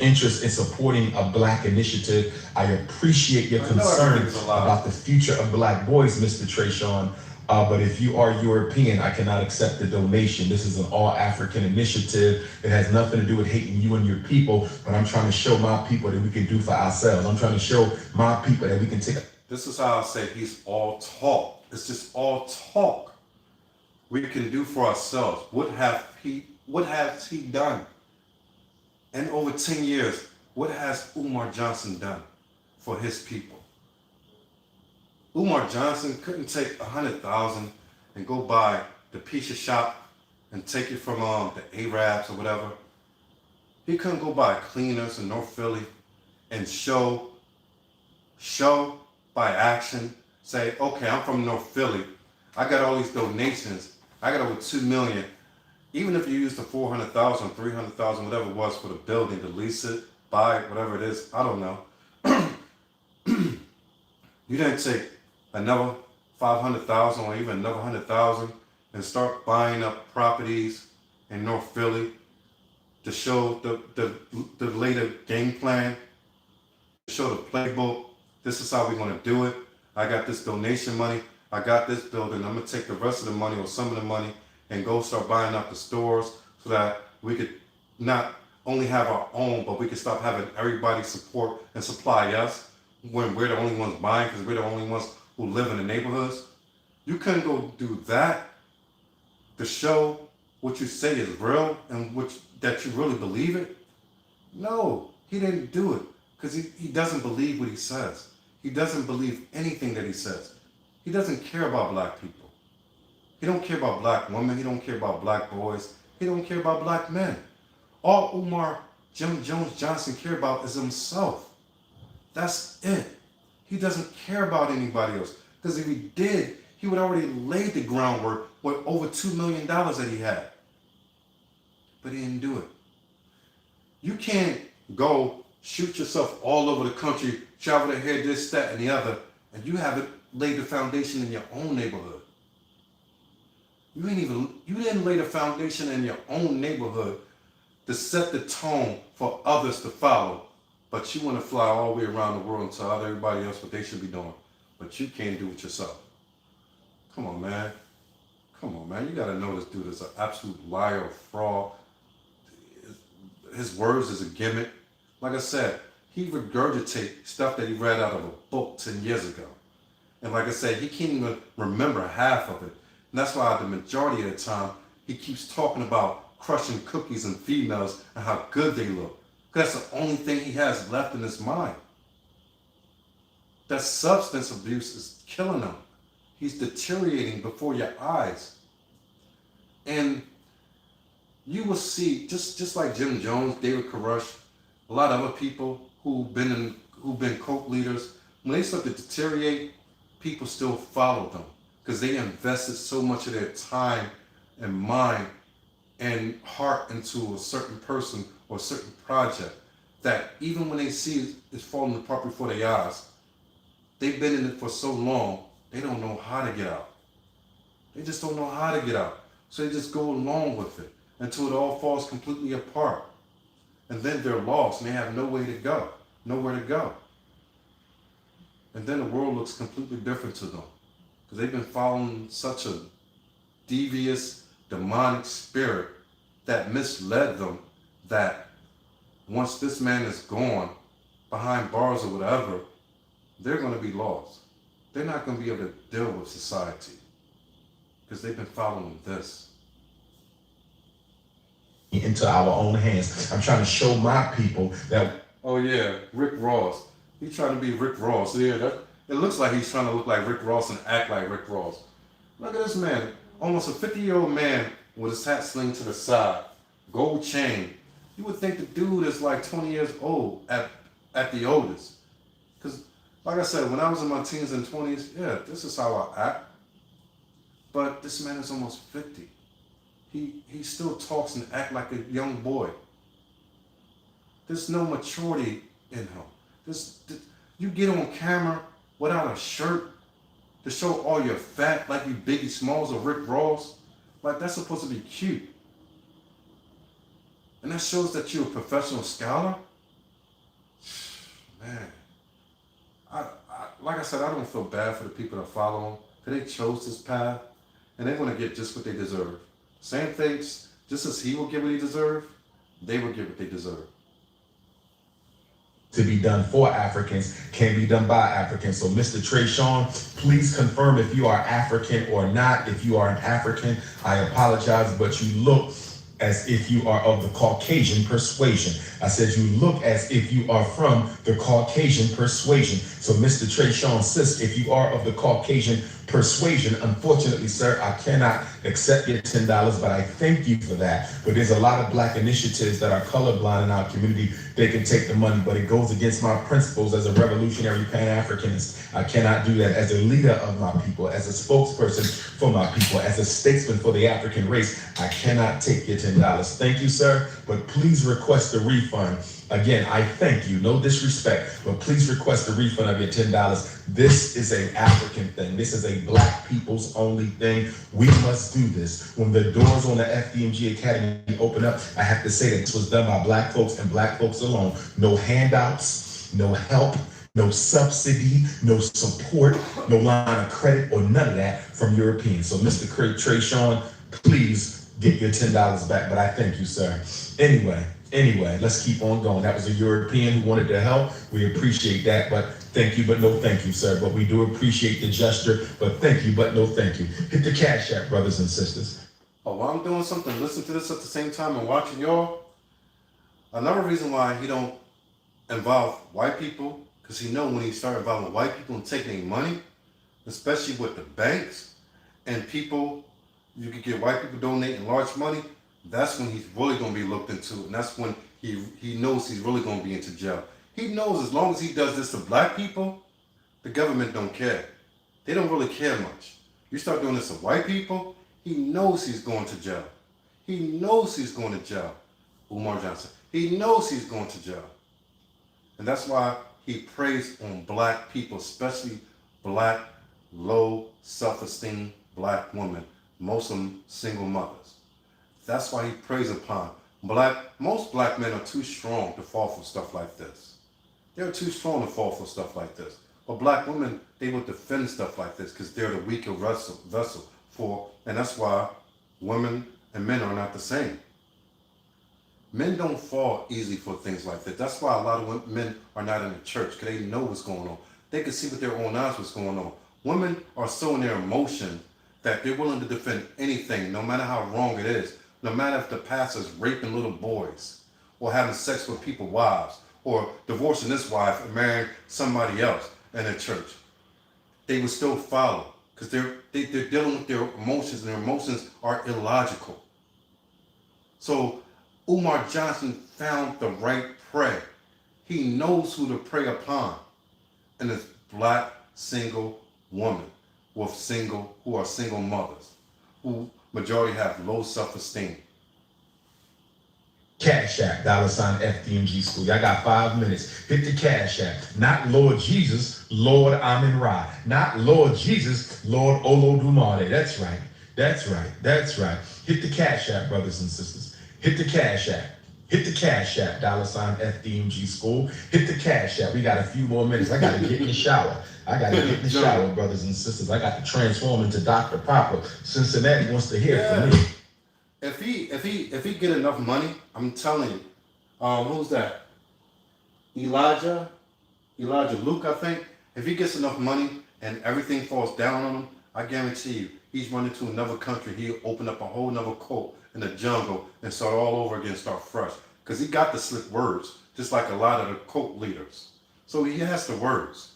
Interest in supporting a black initiative. I appreciate your concern about the future of black boys, Mr. Trey Sean. But if you are European, I cannot accept the donation. This is an all-African initiative. It has nothing to do with hating you and your people, but I'm trying to show my people that we can do for ourselves. I'm trying to show my people that we can take. This is how I say he's all talk. It's just all talk. We can do for ourselves. What has he done? In over 10 years, what has Umar Johnson done for his people? Umar Johnson couldn't take 100,000 and go buy the cashapp and take it from the Arabs or whatever. He couldn't go buy cleaners in North Philly and show by action, say, okay, I'm from North Philly. I got all these donations. I got over 2 million. Even if you use the 400,000, 300,000, whatever it was for the building to lease it, buy it, whatever it is, I don't know. You didn't take another 500,000 or even another 100,000 and start buying up properties in North Philly to show the later game plan, to show the playbook. This is how we're gonna do it. I got this donation money. I got this building. I'm gonna take the rest of the money or some of the money and go start buying up the stores so that we could not only have our own, but we could stop having everybody support and supply us when we're the only ones buying because we're the only ones who live in the neighborhoods. You couldn't go do that to show what you say is real and that you really believe it. No, he didn't do it because he doesn't believe what he says. He doesn't believe anything that he says. He doesn't care about black people. He don't care about black women. He don't care about black boys. He don't care about black men. All Umar Jim Jones Johnson care about is himself. That's it. He doesn't care about anybody else. Because if he did, he would already laid the groundwork with over $2 million that he had. But he didn't do it. You can't go shoot yourself all over the country, travel to here, this, that, and the other, and you haven't laid the foundation in your own neighborhood. You didn't lay the foundation in your own neighborhood to set the tone for others to follow. But you want to fly all the way around the world and tell everybody else what they should be doing. But you can't do it yourself. Come on, man. Come on, man. You got to know this dude is an absolute liar, fraud. His words is a gimmick. Like I said, he regurgitates stuff that he read out of a book 10 years ago. And like I said, he can't even remember half of it. And that's why the majority of the time, he keeps talking about crushing cookies and females and how good they look. Because that's the only thing he has left in his mind. That substance abuse is killing him. He's deteriorating before your eyes. And you will see, just like Jim Jones, David Koresh, a lot of other people who've been cult leaders, when they start to deteriorate, people still follow them because they invested so much of their time and mind and heart into a certain person or a certain project that even when they see it's falling apart before their eyes, they've been in it for so long, they don't know how to get out. They just don't know how to get out. So they just go along with it until it all falls completely apart. And then they're lost and they have nowhere to go. And then the world looks completely different to them because they've been following such a devious, demonic spirit that misled them that once this man is gone behind bars or whatever, they're going to be lost. They're not going to be able to deal with society because they've been following this. Into our own hands. I'm trying to show my people that. Oh yeah, Rick Ross. He's trying to be Rick Ross. Yeah, it looks like he's trying to look like Rick Ross and act like Rick Ross. Look at this man, almost a 50-year-old man with his hat sling to the side, gold chain. You would think the dude is like 20 years old at the oldest. Because, like I said, when I was in my teens and 20s, yeah, this is how I act. But this man is almost 50. He still talks and acts like a young boy. There's no maturity in him. You get on camera without a shirt to show all your fat like you Biggie Smalls or Rick Ross. Like that's supposed to be cute. And that shows that you're a professional scholar. Man, like I said, I don't feel bad for the people that follow him. Because they chose this path and they're going to get just what they deserve. Same things, just as he will get what he deserves, they will get what they deserve. To be done for Africans can be done by Africans. So Mr. Trayshawn, please confirm if you are African or not. If you are an African, I apologize, but you look as if you are of the Caucasian persuasion. I said you look as if you are from the Caucasian persuasion. So Mr. Trayshawn Sisk, if you are of the Caucasian persuasion, unfortunately, sir, I cannot accept your $10, but I thank you for that. But there's a lot of black initiatives that are colorblind in our community. They can take the money, but it goes against my principles as a revolutionary Pan-Africanist. I cannot do that as a leader of my people, as a spokesperson for my people, as a statesman for the African race. I cannot take your $10. Thank you, sir, but please request a refund Again, I thank you. No disrespect, but please request a refund of your $10. This is an African thing. This is a black people's only thing. We must do this. When the doors on the FDMG Academy open up, I have to say that this was done by black folks and black folks alone. No handouts, no help, no subsidy, no support, no line of credit, or none of that from Europeans. So Mr. Trayshawn, please get your $10 back, but I thank you, sir. Anyway, let's keep on going. That was a European who wanted to help. We appreciate that, but thank you, but no thank you, sir. But we do appreciate the gesture, but thank you, but no thank you. Hit the Cash App, brothers and sisters. Oh, while I'm doing something, listen to this at the same time and watching y'all. Another reason why he don't involve white people, because he know when he start involving white people and taking their money, especially with the banks and people, you could get white people donating large money, that's when he's really going to be looked into, and that's when he knows he's really going to be into jail. He knows as long as he does this to black people, the government don't care. They don't really care much. You start doing this to white people, he knows he's going to jail. He knows he's going to jail. Umar Johnson. He knows he's going to jail. And that's why he preys on black people, especially black, low self-esteem black women, most of them single mothers. That's why he preys upon most black men are too strong to fall for stuff like this. They're too strong to fall for stuff like this. But black women, they will defend stuff like this because they're the weaker vessel for, and that's why women and men are not the same. Men don't fall easy for things like that. That's why a lot of men are not in the church, because they know what's going on. They can see with their own eyes what's going on. Women are so in their emotion that they're willing to defend anything, no matter how wrong it is. No matter if the pastor's raping little boys, or having sex with people's wives, or divorcing this wife and marrying somebody else in the church, they would still follow, because they're dealing with their emotions, and their emotions are illogical. So Umar Johnson found the right prey. He knows who to prey upon, and it's black single women who are single mothers, who majority have low self-esteem. Cash App, $FDMG School. I got 5 minutes. Hit the Cash App. Not Lord Jesus, Lord Amin Ra. Not Lord Jesus, Lord Olodumare. That's right. Hit the Cash App, brothers and sisters. Hit the Cash App. Hit the Cash App, $FDMG School. Hit the Cash App. We got a few more minutes. I got to get in the shower. Brothers and sisters. I got to transform into Dr. Papa. Cincinnati wants to hear from me. If he get enough money, I'm telling you, who's that? Elijah Luke, I think. If he gets enough money and everything falls down on him, I guarantee you, he's running to another country. He'll open up a whole nother cult in the jungle and start all over again, start fresh. Because he got the slick words, just like a lot of the cult leaders. So he has the words.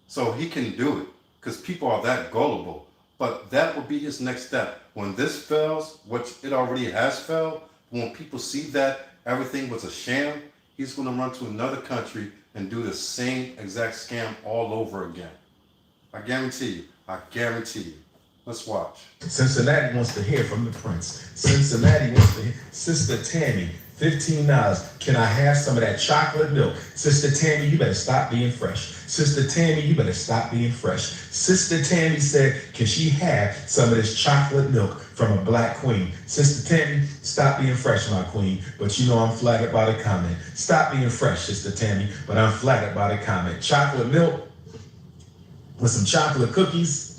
So he can do it, because people are that gullible. But that would be his next step. When this fails, which it already has failed, when people see that everything was a sham, he's going to run to another country and do the same exact scam all over again. I guarantee you. Let's watch. Cincinnati wants to hear from the prince. Cincinnati wants to hear. Sister Tammy, $15. Can I have some of that chocolate milk? Sister Tammy, you better stop being fresh. Sister Tammy, you better stop being fresh. Sister Tammy said, can she have some of this chocolate milk from a black queen? Sister Tammy, stop being fresh, my queen. But you know I'm flattered by the comment. Stop being fresh, Sister Tammy, but I'm flattered by the comment. Chocolate milk with some chocolate cookies.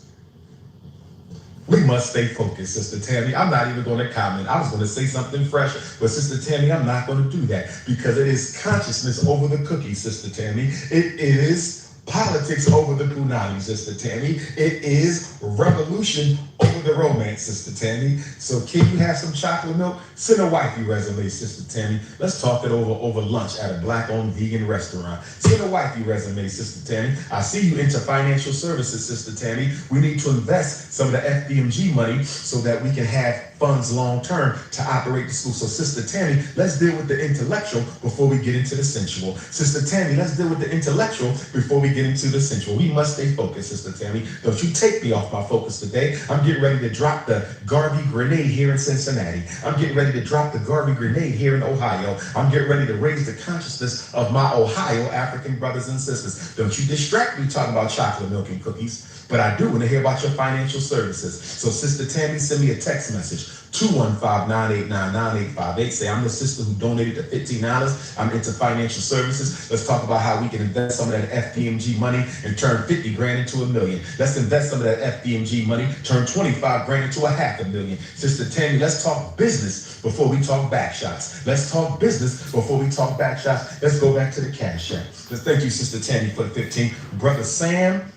We must stay focused, Sister Tammy. I'm not even going to comment. I was going to say something fresh, but Sister Tammy, I'm not going to do that, because it is consciousness over the cookies, Sister Tammy. It is politics over the punani, Sister Tammy. It is revolution over the romance, Sister Tammy. So can you have some chocolate milk? Send a wifey resume, Sister Tammy. Let's talk it over lunch at a black-owned vegan restaurant. Send a wifey resume, Sister Tammy. I see you into financial services, Sister Tammy. We need to invest some of the FDMG money so that we can have funds long term to operate the school. So Sister Tammy, let's deal with the intellectual before we get into the sensual. Sister Tammy, let's deal with the intellectual before we get into the sensual. We must stay focused, Sister Tammy. Don't you take me off my focus today. I'm getting ready to drop the Garvey grenade here in Cincinnati. I'm getting ready to drop the Garvey grenade here in Ohio. I'm getting ready to raise the consciousness of my Ohio African brothers and sisters. Don't you distract me talking about chocolate milk and cookies. But I do want to hear about your financial services. So Sister Tammy, send me a text message, 215-989-9858. Say, I'm the sister who donated the $15. I'm into financial services. Let's talk about how we can invest some of that FDMG money and turn 50 grand into $1 million. Let's invest some of that FDMG money, turn 25 grand into $500,000. Sister Tammy, let's talk business before we talk back shots. Let's talk business before we talk back shots. Let's go back to the cash app. Let's thank you, Sister Tammy, for the 15. Brother Sam,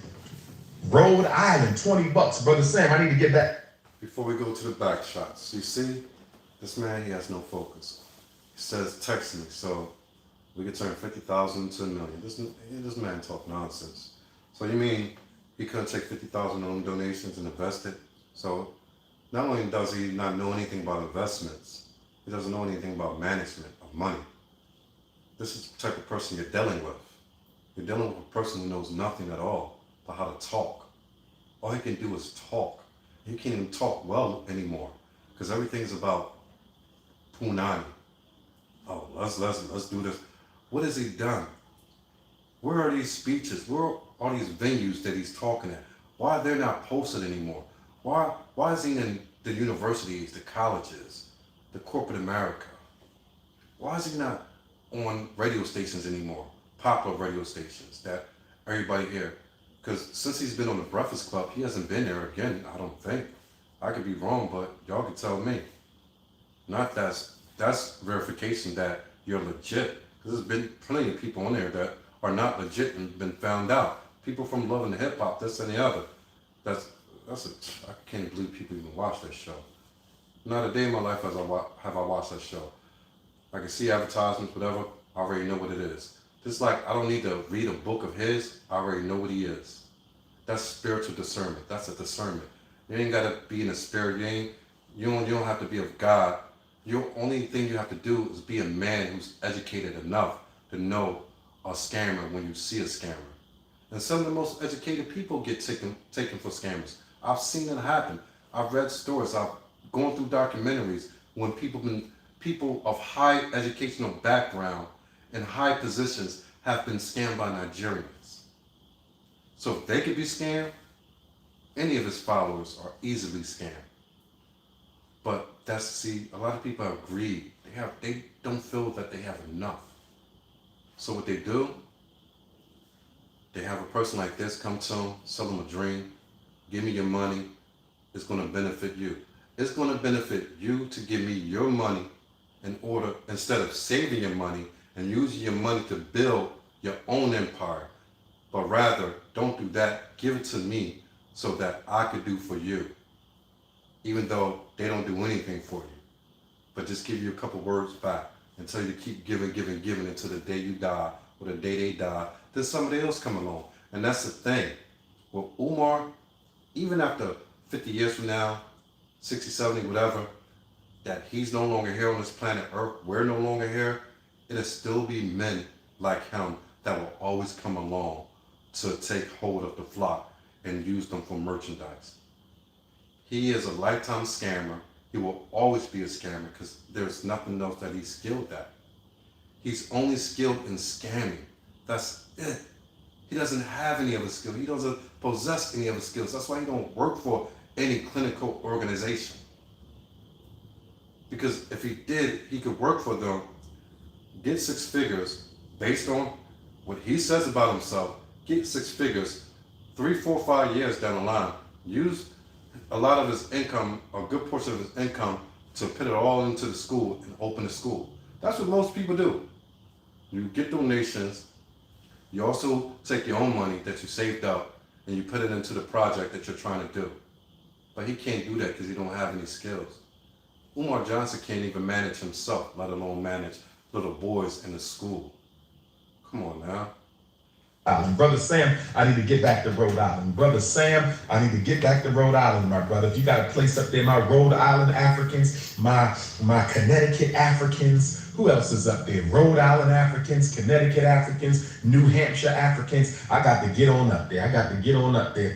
Rhode Island, $20. Brother Sam, I need to get that. Before we go to the back shots, you see, this man, he has no focus. He says, text me, so we could turn 50,000 to $1 million. This man talk nonsense. So you mean he couldn't take 50,000 on donations and invest it? So not only does he not know anything about investments, he doesn't know anything about management of money. This is the type of person you're dealing with. You're dealing with a person who knows nothing at all about how to talk. All he can do is talk. He can't even talk well anymore because everything is about punani. Oh, let's do this. What has he done? Where are these speeches? Where are these venues that he's talking at? Why are they not posted anymore? Why is he in the universities, the colleges, the corporate America? Why is he not on radio stations anymore? Popular radio stations that everybody hear. Because since he's been on the Breakfast Club, he hasn't been there again, I don't think. I could be wrong, but y'all can tell me. Not that's verification that you're legit. Because there's been plenty of people on there that are not legit and been found out. People from Love and Hip Hop, this and the other. I can't believe people even watch that show. Not a day in my life have I watched that show. I can see advertisements, whatever, I already know what it is. Just like I don't need to read a book of his, I already know what he is. That's spiritual discernment. That's a discernment. You ain't gotta be in the spirit. You don't have to be of God. Your only thing you have to do is be a man who's educated enough to know a scammer when you see a scammer. And some of the most educated people get taken for scammers. I've seen it happen. I've read stories. I've gone through documentaries when people of high educational background in high positions have been scammed by Nigerians. So if they could be scammed, any of his followers are easily scammed. But a lot of people have greed. They don't feel that they have enough. So what they do, they have a person like this come to them, sell them a dream, give me your money, it's gonna benefit you. It's gonna benefit you to give me your money instead of saving your money and using your money to build your own empire. But rather, don't do that. Give it to me so that I could do for you. Even though they don't do anything for you. But just give you a couple words back and tell you to keep giving until the day you die or the day they die. Then somebody else come along. And that's the thing. Well, Umar, even after 50 years from now, 60, 70, whatever, that he's no longer here on this planet Earth, we're no longer here, it'll still be men like him that will always come along to take hold of the flock and use them for merchandise. He is a lifetime scammer. He will always be a scammer because there's nothing else that he's skilled at. He's only skilled in scamming. That's it. He doesn't have any other skills. He doesn't possess any other skills. That's why he don't work for any clinical organization. Because if he did, he could work for them, get 6 figures based on what he says about himself, get 6 figures, 3, 4, 5 years down the line, use a lot of his income, a good portion of his income, to put it all into the school and open the school. That's what most people do. You get donations, you also take your own money that you saved up and you put it into the project that you're trying to do. But he can't do that because he don't have any skills. Umar Johnson can't even manage himself, let alone manage little boys in the school. Come on now. Island. Brother Sam, I need to get back to Rhode Island. Brother Sam, I need to get back to Rhode Island, my brother. If you got a place up there, my Rhode Island Africans, my Connecticut Africans, who else is up there? Rhode Island Africans, Connecticut Africans, New Hampshire Africans. I got to get on up there.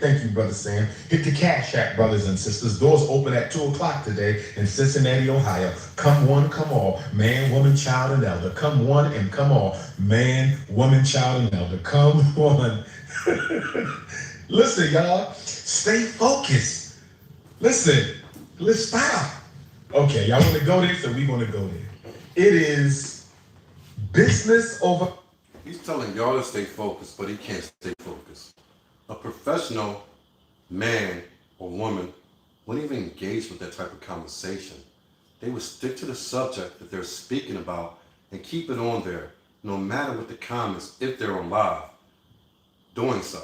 Thank you, Brother Sam. Hit the Cash App, brothers and sisters. Doors open at 2 o'clock today in Cincinnati, Ohio. Come one, come all. Man, woman, child, and elder. Come one and come all. Man, woman, child, and elder. Come one. Listen, y'all. Stay focused. Listen. Let's stop. Okay, y'all want to go there? So we want to go there. It is business over. He's telling y'all to stay focused, but he can't stay focused. A professional man or woman wouldn't even engage with that type of conversation. They would stick to the subject that they're speaking about and keep it on there, no matter what the comments, if they're on live, doing so.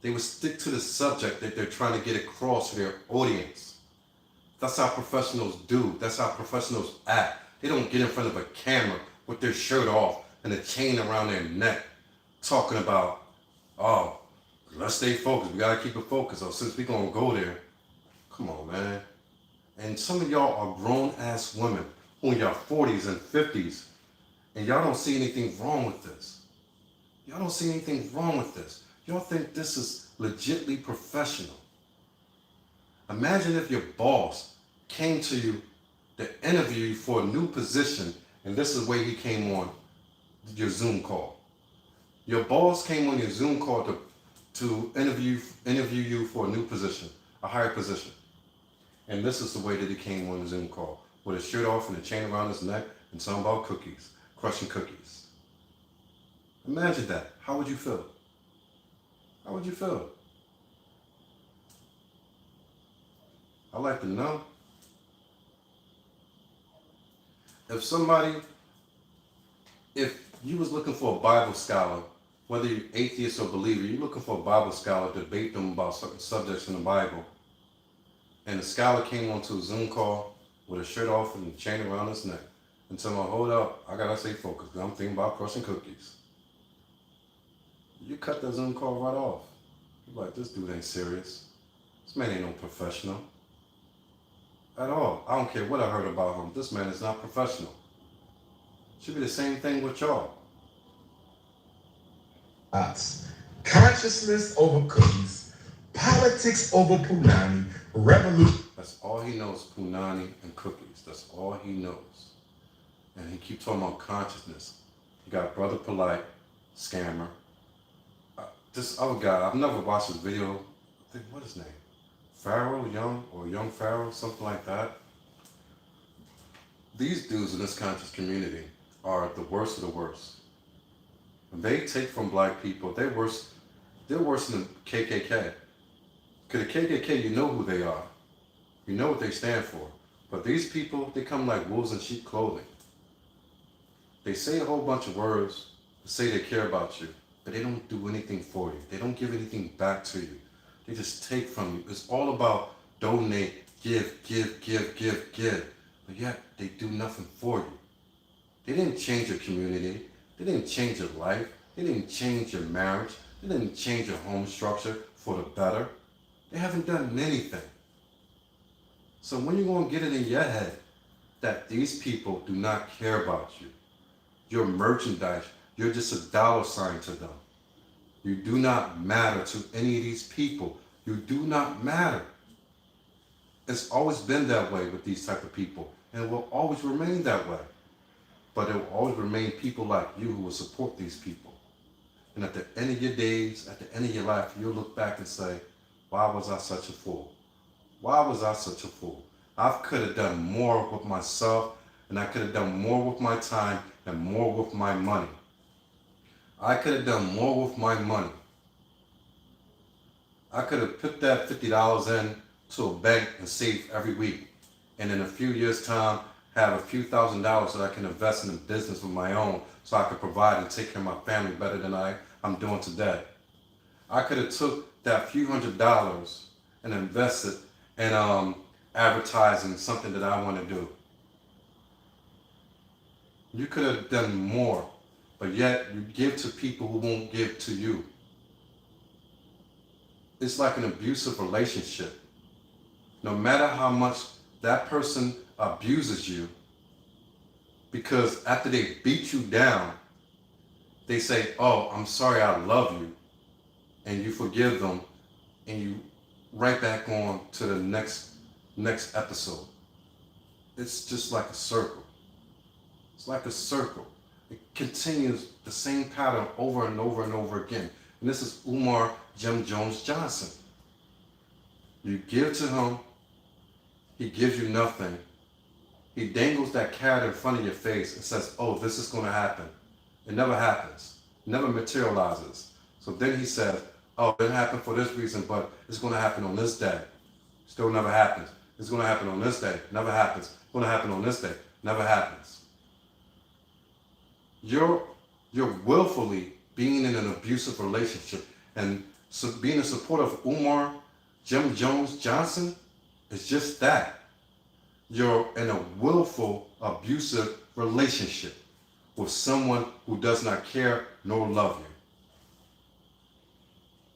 They would stick to the subject that they're trying to get across to their audience. That's how professionals do. That's how professionals act. They don't get in front of a camera with their shirt off and a chain around their neck talking about, oh, let's stay focused. We got to keep it focused. Or since we're going to go there, come on, man. And some of y'all are grown-ass women who in your 40s and 50s, and y'all don't see anything wrong with this. Y'all don't see anything wrong with this. Y'all think this is legitly professional. Imagine if your boss came to you to interview you for a new position, and this is the way he came on your Zoom call. Your boss came on your Zoom call to interview you for a new position, a higher position. And this is the way that he came on the Zoom call, with his shirt off and a chain around his neck and something about cookies, crushing cookies. Imagine that. How would you feel? How would you feel? I'd like to know. If you was looking for a Bible scholar, whether you're atheist or believer, you're looking for a Bible scholar to debate them about certain subjects in the Bible, and the scholar came onto a Zoom call with a shirt off and a chain around his neck, and told me, hold up, I gotta stay focused, because I'm thinking about crushing cookies. You cut that Zoom call right off. You're like, this dude ain't serious. This man ain't no professional. At all. I don't care what I heard about him. This man is not professional. Should be the same thing with y'all. Consciousness over cookies, politics over punani, revolution. That's all he knows, punani and cookies. That's all he knows. And he keeps talking about consciousness. You got Brother Polite, scammer. This other guy, I've never watched his video. I think, what is his name? Pharaoh, Young Pharaoh, something like that. These dudes in this conscious community are the worst of the worst. They take from black people. They're worse than the KKK. Because the KKK, you know who they are. You know what they stand for. But these people, they come like wolves in sheep clothing. They say a whole bunch of words, say they care about you, but they don't do anything for you. They don't give anything back to you. They just take from you. It's all about donate, give. But yet, they do nothing for you. They didn't change your community. They didn't change your life. They didn't change your marriage. They didn't change your home structure for the better. They haven't done anything. So when you're going to get it in your head that these people do not care about you, your merchandise, you're just a dollar sign to them. You do not matter to any of these people. You do not matter. It's always been that way with these type of people, and it will always remain that way. But it will always remain people like you who will support these people. And at the end of your days, at the end of your life, you'll look back and say, why was I such a fool? Why was I such a fool? I could have done more with myself, and I could have done more with my time and more with my money. I could have done more with my money. I could have put that $50 in to a bank and save every week. And in a few years' time, have a few $1,000s that I can invest in a business of my own so I can provide and take care of my family better than I'm doing today. I could have took that few $100s and invested in advertising something that I want to do. You could have done more, but yet you give to people who won't give to you. it's like an abusive relationship. No matter how much that person abuses you, because after they beat you down, they say, oh, I'm sorry, I love you. And you forgive them and you right back on to the next episode. It's just like a circle. It's like a circle. It continues the same pattern over and over and over again. And this is Umar Jim Jones Johnson. You give to him, he gives you nothing. He dangles that carrot in front of your face and says, oh, this is going to happen. It never happens. It never materializes. So then he says, oh, it didn't happen for this reason, but it's going to happen on this day. Still never happens. It's going to happen on this day. Never happens. It's going to happen on this day. Never happens. You're willfully being in an abusive relationship, and so being a supporter of Umar Jim Jones Johnson is just that. You're in a willful abusive relationship with someone who does not care nor love you.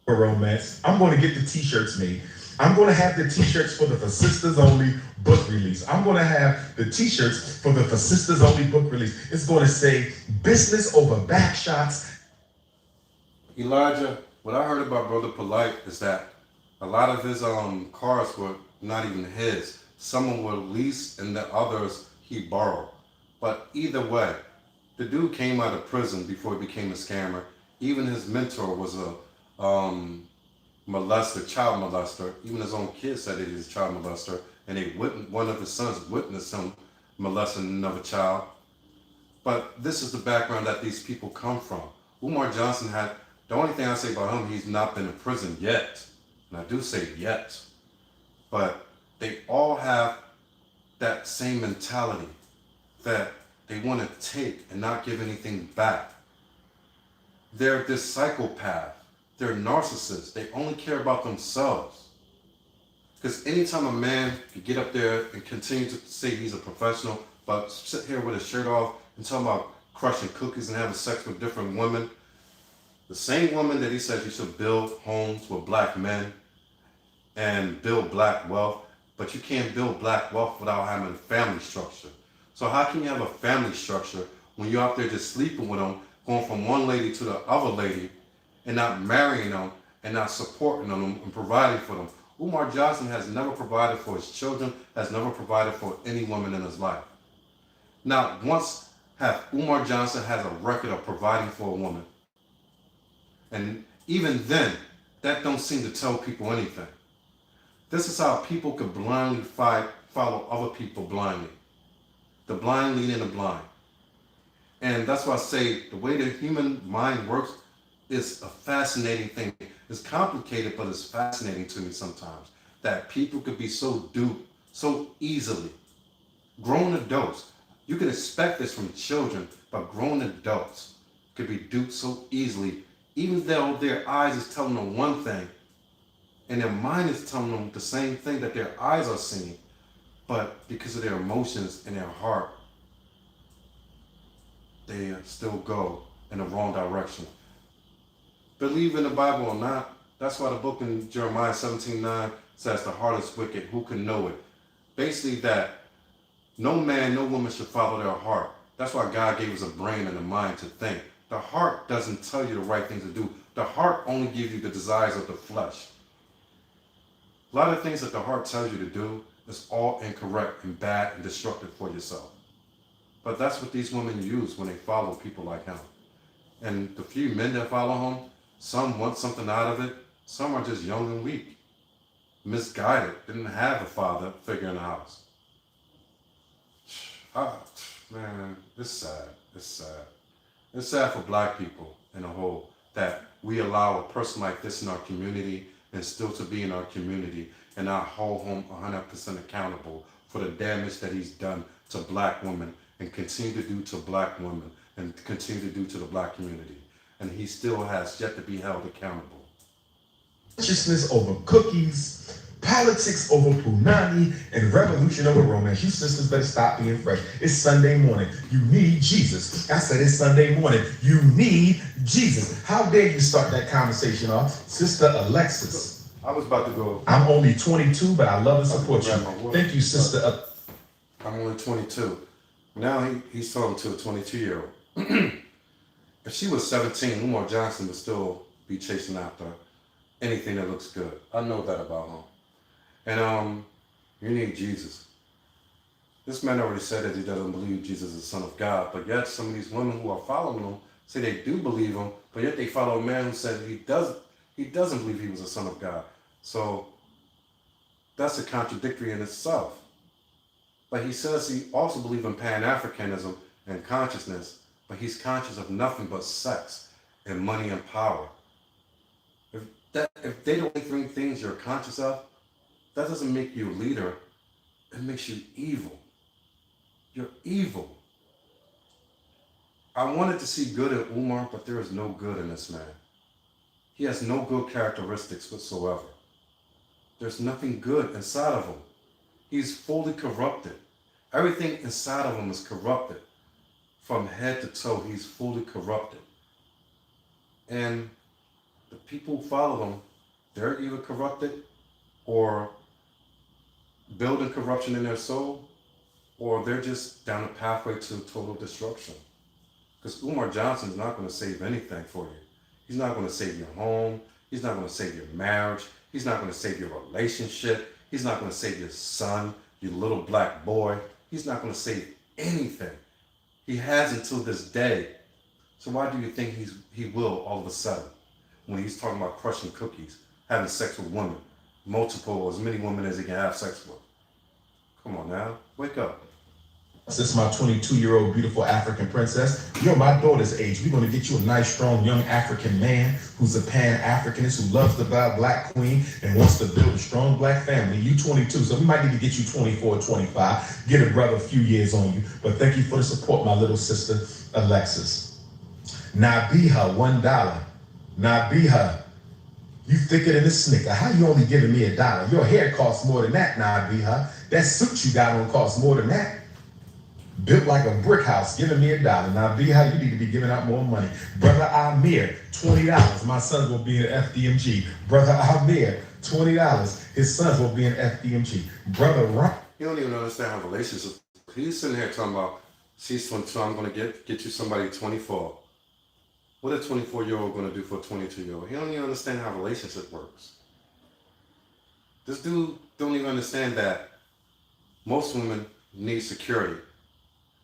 For romance, I'm going to get the t-shirts made. I'm going to have the t-shirts for the For Sisters Only book release. I'm going to have the t-shirts for the For Sisters Only book release. It's going to say business over back shots. Elijah, what I heard about Brother Polite is that a lot of his cars were not even his. Some were leased and the others he borrowed. But either way, the dude came out of prison before he became a scammer. Even his mentor was a molester, child molester. Even his own kids said he was a child molester, and one of his sons witnessed him molesting another child. But this is the background that these people come from. Umar Johnson had, the only thing I say about him, he's not been in prison yet. And I do say yet. But they all have that same mentality that they want to take and not give anything back. They're this psychopath. They're narcissists. They only care about themselves. Because anytime a man can get up there and continue to say he's a professional, but sit here with his shirt off and talk about crushing cookies and having sex with different women, the same woman that he says you should build homes with black men and build black wealth, but you can't build black wealth without having a family structure. So how can you have a family structure when you're out there just sleeping with them, going from one lady to the other lady, and not marrying them and not supporting them and providing for them? Umar Johnson has never provided for his children, has never provided for any woman in his life. Not once have Umar Johnson has a record of providing for a woman. And even then, that don't seem to tell people anything. This is how people could blindly follow other people blindly. The blind leading the blind. And that's why I say the way the human mind works is a fascinating thing. It's complicated, but it's fascinating to me sometimes that people could be so duped so easily. Grown adults, you can expect this from children, but grown adults could be duped so easily, even though their eyes is telling them one thing and their mind is telling them the same thing that their eyes are seeing, but because of their emotions and their heart, they still go in the wrong direction. Believe in the Bible or not, that's why the book in Jeremiah 17:9 says the heart is wicked, who can know it? Basically that no man, no woman should follow their heart. That's why God gave us a brain and a mind to think. The heart doesn't tell you the right thing to do. The heart only gives you the desires of the flesh. A lot of things that the heart tells you to do is all incorrect and bad and destructive for yourself. But that's what these women use when they follow people like him. And the few men that follow him, some want something out of it. Some are just young and weak, misguided, didn't have a father figure in the house. Man, it's sad. It's sad. It's sad for black people in a whole that we allow a person like this in our community and still to be in our community and not hold him 100% accountable for the damage that he's done to black women and continue to do to black women and continue to do to the black community. And he still has yet to be held accountable. Righteousness over cookies, politics over punani, and revolution over romance. You sisters better stop being fresh. It's Sunday morning. You need Jesus. I said it's Sunday morning. You need Jesus. How dare you start that conversation off? Sister Alexis. I was about to go. I'm only 22, but I love and support you. grab my water. Thank you, sister. I'm only 22. Now he's talking to a 22-year-old. If she was 17, Umar Johnson would still be chasing after anything that looks good. I know that about him. And you need Jesus. This man already said that he doesn't believe Jesus is the Son of God, but yet some of these women who are following him say they do believe him, but yet they follow a man who said he doesn't believe he was the Son of God. So that's a contradictory in itself. But he says he also believes in Pan-Africanism and consciousness, but he's conscious of nothing but sex and money and power. If they don't think things you're conscious of, that doesn't make you a leader. It makes you evil. You're evil. I wanted to see good in Umar, but there is no good in this man. He has no good characteristics whatsoever. There's nothing good inside of him. He's fully corrupted. Everything inside of him is corrupted. From head to toe, he's fully corrupted. And the people who follow him, they're either corrupted or building corruption in their soul, or they're just down a pathway to total destruction. Because Umar Johnson is not going to save anything for you. He's not going to save your home. He's not going to save your marriage. He's not going to save your relationship. He's not going to save your son, your little black boy. He's not going to save anything. He has until this day. So why do you think he will all of a sudden? When he's talking about crushing cookies, having sex with women, multiple, as many women as he can have sex with. Come on now, wake up. This is my 22-year-old beautiful African princess. You're my daughter's age. We're going to get you a nice, strong, young African man who's a Pan-Africanist, who loves the black queen and wants to build a strong black family. You 22, so we might need to get you 24 or 25. Get a brother a few years on you. But thank you for the support, my little sister, Alexis. Nabiha, $1. Nabiha, you thicker than a snicker. How you only giving me $1? Your hair costs more than that, Nabiha. That suit you got on costs more than that. Built like a brick house, giving me $1. Now, Nabiha, you need to be giving out more money. Brother Amir, $20. My son will be in FDMG. Brother Amir, $20. His sons will be in FDMG. Brother Ryan. You don't even understand how relationships. He's sitting here talking about, so I'm going to get you somebody 24. What a 24-year-old going to do for a 22-year-old? He don't even understand how relationship works. This dude don't even understand that most women need security.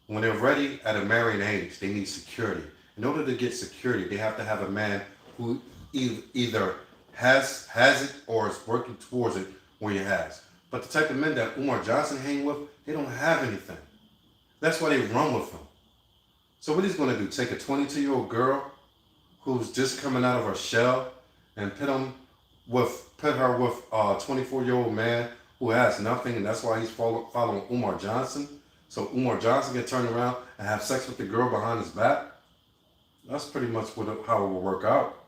When they're ready at a marrying age, they need security. In order to get security, they have to have a man who either has it or is working towards it where he has. But the type of men that Umar Johnson hang with, they don't have anything. That's why they run with him. So what he's going to do, take a 22-year-old girl who's just coming out of her shell and put her with a 24-year-old man who has nothing, and that's why he's following Umar Johnson. So Umar Johnson can turn around and have sex with the girl behind his back. That's pretty much how it will work out.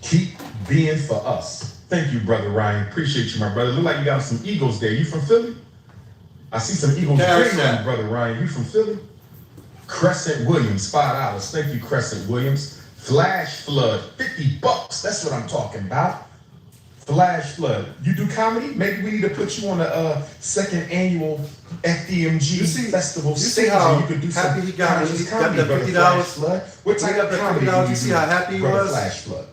Keep being for us. Thank you, Brother Ryan. Appreciate you, my brother. Look like you got some Eagles there. You from Philly? I see some Eagles green on you, Brother Ryan. You from Philly? Crescent Williams, $5. Thank you, Crescent Williams. Flash Flood, $50. That's what I'm talking about. Flash Flood. You do comedy? Maybe we need to put you on the second annual FDMG festival stage. How you could do happy some he got conscious when he got comedy, that $50. $50? What type of comedy do you you see how happy he Brother was? Flash Flood?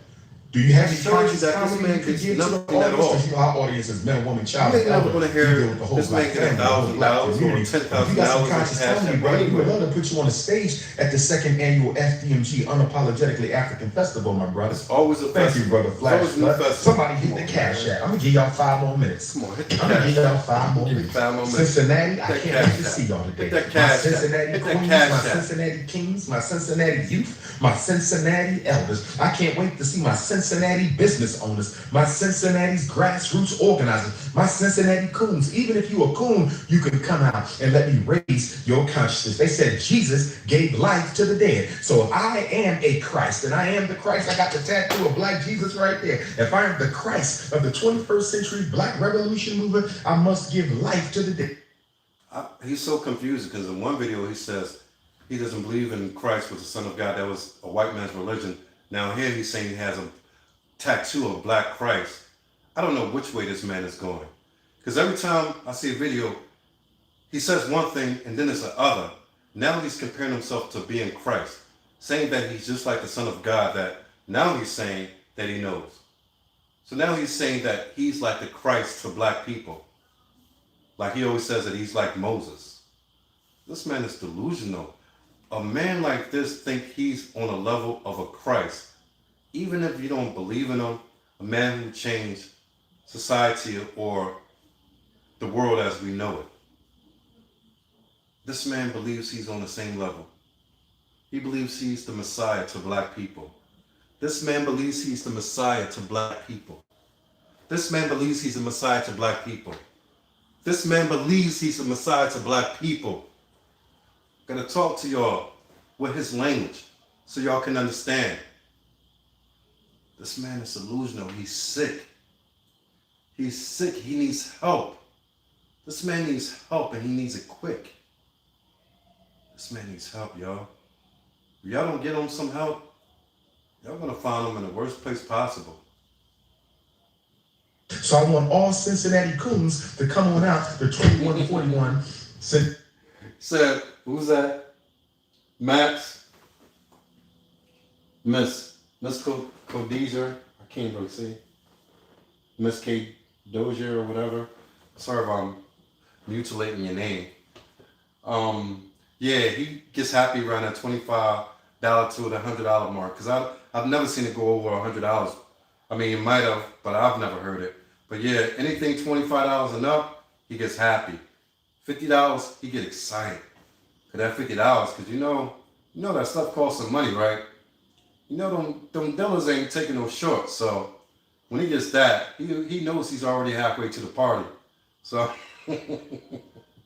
Do you have any Shows you conscious that this comedy man you could gets give to the nothing at audience? all. Because you know our audience is men, woman, child, You ain't and never elder. gonna hear You deal with the whole this black man get family, the whole black $1,000 or community. If $10,000 you got some in conscious cash comedy, app brother, we would anyway. love to put you on the stage at the second annual FDMG Unapologetically African Festival, my brother. It's always a Thank you, brother Flash. It's always a new festival. Somebody hit the cash app. I'm gonna give y'all 5 more minutes. Come on, hit the I'm gonna cash give y'all app. 5 more Give me minutes. 5 more minutes. Cincinnati, I Hit that can't wait cash to app. see y'all today. Hit that My cash app. Cincinnati Hit that queens, cash my app. Cincinnati kings, my Cincinnati youth, my Cincinnati elders. I can't wait to see my Cincinnati business owners, my Cincinnati's grassroots organizers, my Cincinnati coons. Even if you a coon, you can come out and let me raise your consciousness. They said Jesus gave life to the dead. So if I am a Christ, and I am the Christ, I got the tattoo of Black Jesus right there. If I am the Christ of the 21st century Black Revolution movement, I must give life to the dead. He's so confused because in one video he says he doesn't believe in Christ was the Son of God. That was a white man's religion. Now here he's saying he has him tattoo of Black Christ, I don't know which way this man is going. Because every time I see a video, he says one thing and then it's the other. Now he's comparing himself to being Christ, saying that he's just like the Son of God, that now he's saying that he knows. So now he's saying that he's like the Christ for Black people. Like he always says that he's like Moses. This man is delusional. A man like this think he's on a level of a Christ. Even if you don't believe in him, a man who changed society or the world as we know it. This man believes he's on the same level. He believes he's the Messiah to Black people. This man believes he's the Messiah to Black people. This man believes he's the Messiah to Black people. This man believes he's the Messiah to Black people. I'm gonna talk to y'all with his language so y'all can understand. This man is delusional. He's sick. He's sick. He needs help. This man needs help and he needs it quick. This man needs help, y'all. If y'all don't get him some help, y'all gonna find him in the worst place possible. So I want all Cincinnati coons to come on out to 2141. Said, who's that? Max? Miss Khadijah? I can't really see. Miss K. Dozier or whatever. Sorry if I'm mutilating your name. Yeah, he gets happy around that $25 to the $100 mark. Because I've never seen it go over $100. I mean, it might have, but I've never heard it. But yeah, anything $25 and up, he gets happy. $50, he get excited. For that $50, because you know that stuff costs some money, right? You know them dealers ain't taking no shorts. So when he gets that, he knows he's already halfway to the party. So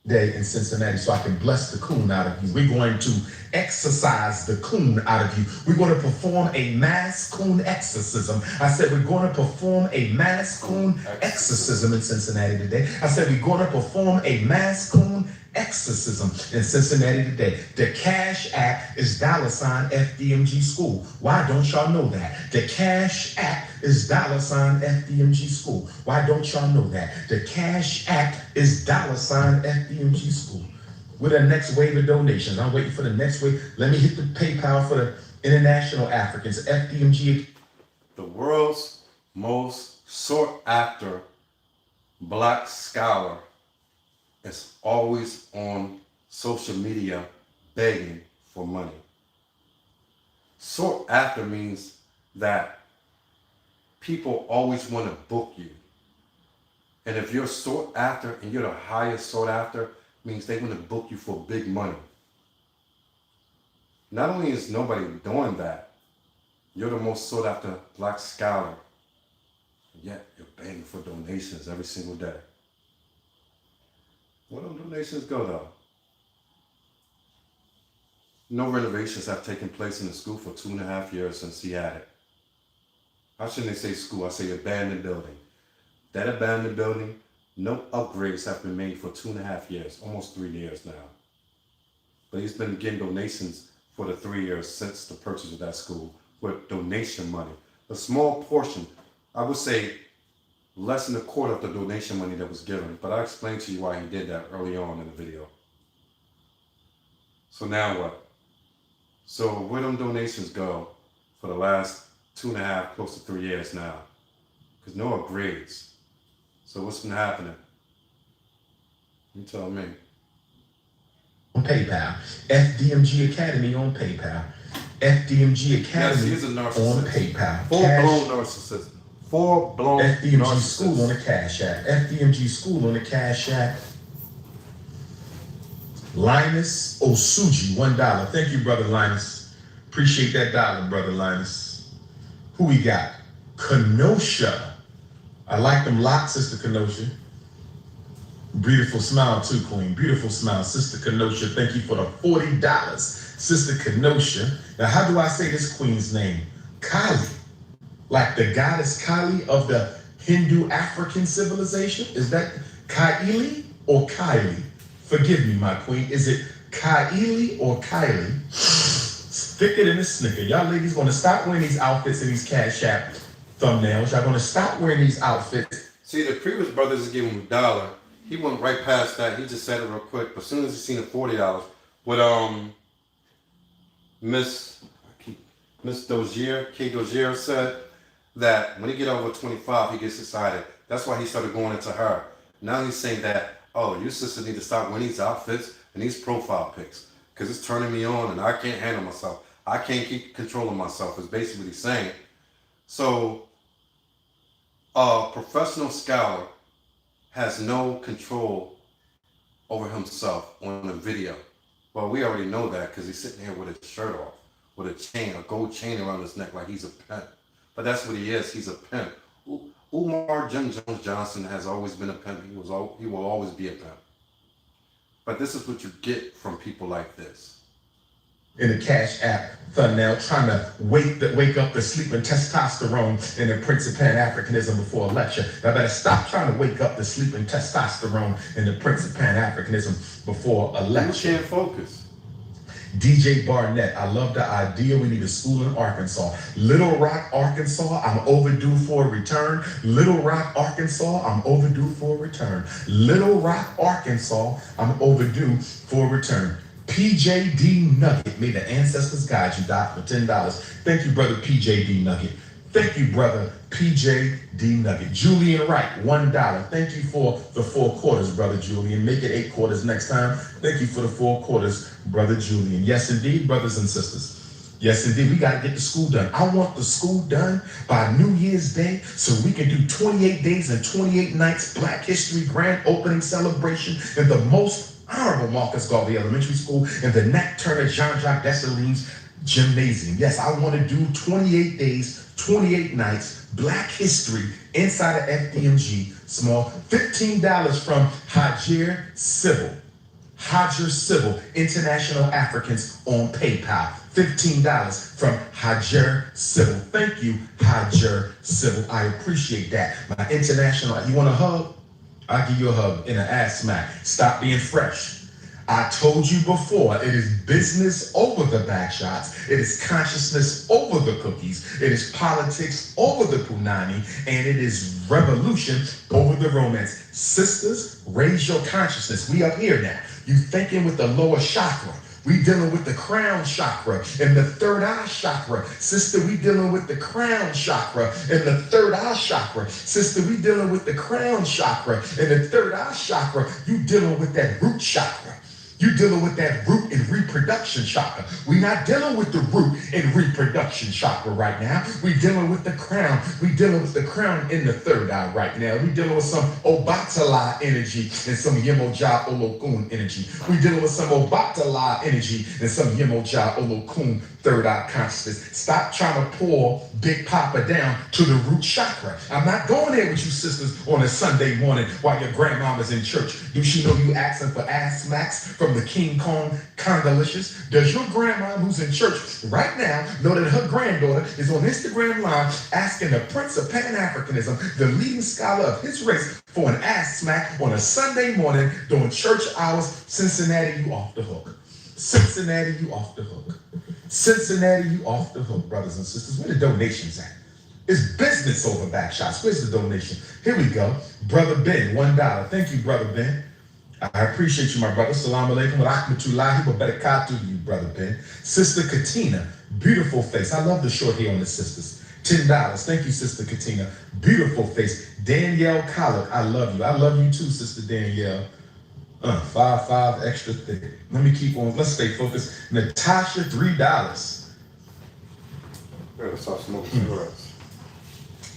day in Cincinnati so I can bless the coon out of you. We're going to exorcise the coon out of you. We're going to perform a mass coon exorcism. I said we're going to perform a mass coon exorcism in Cincinnati today. I said we're going to perform a mass coon exorcism in Cincinnati today. The Cash App is $FDMG School. Why don't y'all know that? The Cash App is $FDMG School. Why don't y'all know that? The Cash App is $FDMG School. With the next wave of donations, I'm waiting for the next wave. Let me hit the PayPal for the International Africans, FDMG. The world's most sought after Black scholar is always on social media begging for money. Sought after means that people always want to book you. And if you're sought after and you're the highest sought after, means they want to book you for big money. Not only is nobody doing that, you're the most sought after Black scholar, yet you're begging for donations every single day. Where do donations go though? No renovations have taken place in the school for 2.5 years since he had it. How shouldn't they say school? I say abandoned building. That abandoned building, no upgrades have been made for 2.5 years, almost 3 years now. But he's been getting donations for the 3 years since the purchase of that school with donation money. A small portion, I would say less than a quarter of the donation money that was given. But I explained to you why he did that early on in the video. So now what? So where them donations go for the last 2.5, close to 3 years now? Because no upgrades. So what's been happening? You tell me. On PayPal. FDMG Academy on PayPal. FDMG Academy yes, he's a narcissist. On PayPal. Full-blown narcissist. Full-blown FDMG narcissist. School on the Cash App. FDMG School on the Cash App. Linus Osuji, $1. Thank you, Brother Linus. Appreciate that dollar, Brother Linus. Who we got? Kenosha. I like them lots, Sister Kenosha. Beautiful smile too, Queen. Beautiful smile, Sister Kenosha. Thank you for the $40, Sister Kenosha. Now, how do I say this queen's name? Kali. Like the goddess Kali of the Hindu African civilization? Is that Kaili or Kylie? Forgive me, my queen. Is it Kaili or Kylie? Stick it in a snicker. Y'all ladies want to stop wearing these outfits and these Cash App thumbnails. Y'all gonna stop wearing these outfits. See, the previous brothers is giving him $1. He went right past that. He just said it real quick. But as soon as he seen the $40, what Miss Dozier, K Dozier said that when he get over 25, he gets excited. That's why he started going into her. Now he's saying that, oh, you sisters need to stop wearing these outfits and these profile pics because it's turning me on and I can't handle myself. I can't keep control of myself. Is basically what he's saying. So a professional scholar has no control over himself on the video. Well, we already know that because he's sitting here with his shirt off, with a chain, a gold chain around his neck like he's a pimp. But that's what he is. He's a pimp. Umar Jim Jones Johnson has always been a pimp. He will always be a pimp. But this is what you get from people like this. In the Cash App thumbnail, trying to wake up the sleeping testosterone in the Prince of Pan-Africanism before a lecture. Y'all better stop trying to wake up the sleeping testosterone in the Prince of Pan-Africanism before a lecture. You can't focus. DJ Barnett, I love the idea. We need a school in Arkansas. Little Rock, Arkansas, I'm overdue for a return. Little Rock, Arkansas, I'm overdue for a return. Little Rock, Arkansas, I'm overdue for a return. PJD Nugget, may the ancestors guide you, Doc, for $10. Thank you, brother PJD Nugget. Thank you, brother PJD Nugget. Julian Wright, $1. Thank you for the 4 quarters, brother Julian. Make it 8 quarters next time. Thank you for the 4 quarters, brother Julian. Yes, indeed, brothers and sisters. Yes, indeed, we got to get the school done. I want the school done by New Year's Day so we can do 28 days and 28 nights Black History Grand Opening Celebration in the most Honorable Marcus Garvey Elementary School in the Nat Turner Jean-Jacques Dessalines Gymnasium. Yes, I want to do 28 days, 28 nights, Black History inside of FDMG. Small, $15 from Hajer Civil. Hajer Civil, International Africans on PayPal. $15 from Hajer Civil. Thank you, Hajer Civil. I appreciate that. My international, you want a hug? I'll give you a hug and an ass smack. Stop being fresh. I told you before, it is business over the back shots. It is consciousness over the cookies. It is politics over the punani. And it is revolution over the romance. Sisters, raise your consciousness. We up here now. You thinking with the lower chakra. We dealing with the crown chakra and the third eye chakra. Sister, we dealing with the crown chakra and the third eye chakra. Sister, we dealing with the crown chakra and the third eye chakra. You dealing with that root chakra. You dealing with that root and reproduction chakra. We're not dealing with the root and reproduction chakra right now. We're dealing with the crown. We're dealing with the crown in the third eye right now. We're dealing with some Obatala energy and some Yemoja Olokun energy. We're dealing with some Obatala energy and some Yemoja Olokun third eye consciousness. Stop trying to pull Big Papa down to the root chakra. I'm not going there with you sisters on a Sunday morning while your grandmama's in church. Do she know you asking for ass smacks from the King Kong Congalicious? Does your grandma who's in church right now know that her granddaughter is on Instagram Live asking the Prince of Pan-Africanism, the leading scholar of his race, for an ass smack on a Sunday morning during church hours? Cincinnati, you off the hook. Cincinnati, you off the hook. Cincinnati, you off the hook, brothers and sisters. Where the donations at? It's business over back shots. Where's the donation? Here we go. Brother Ben, $1. Thank you, Brother Ben. I appreciate you, my brother. Salaam alaikum wa rahmatullahi wa barakatuh, you, Brother Ben. Sister Katina, beautiful face. I love the short hair on the sisters. $10. Thank you, Sister Katina. Beautiful face. Danielle Collett, I love you. I love you too, Sister Danielle. 5 extra thick. Let me keep on. Let's stay focused. Natasha, $3. Better stop smoking cigarettes.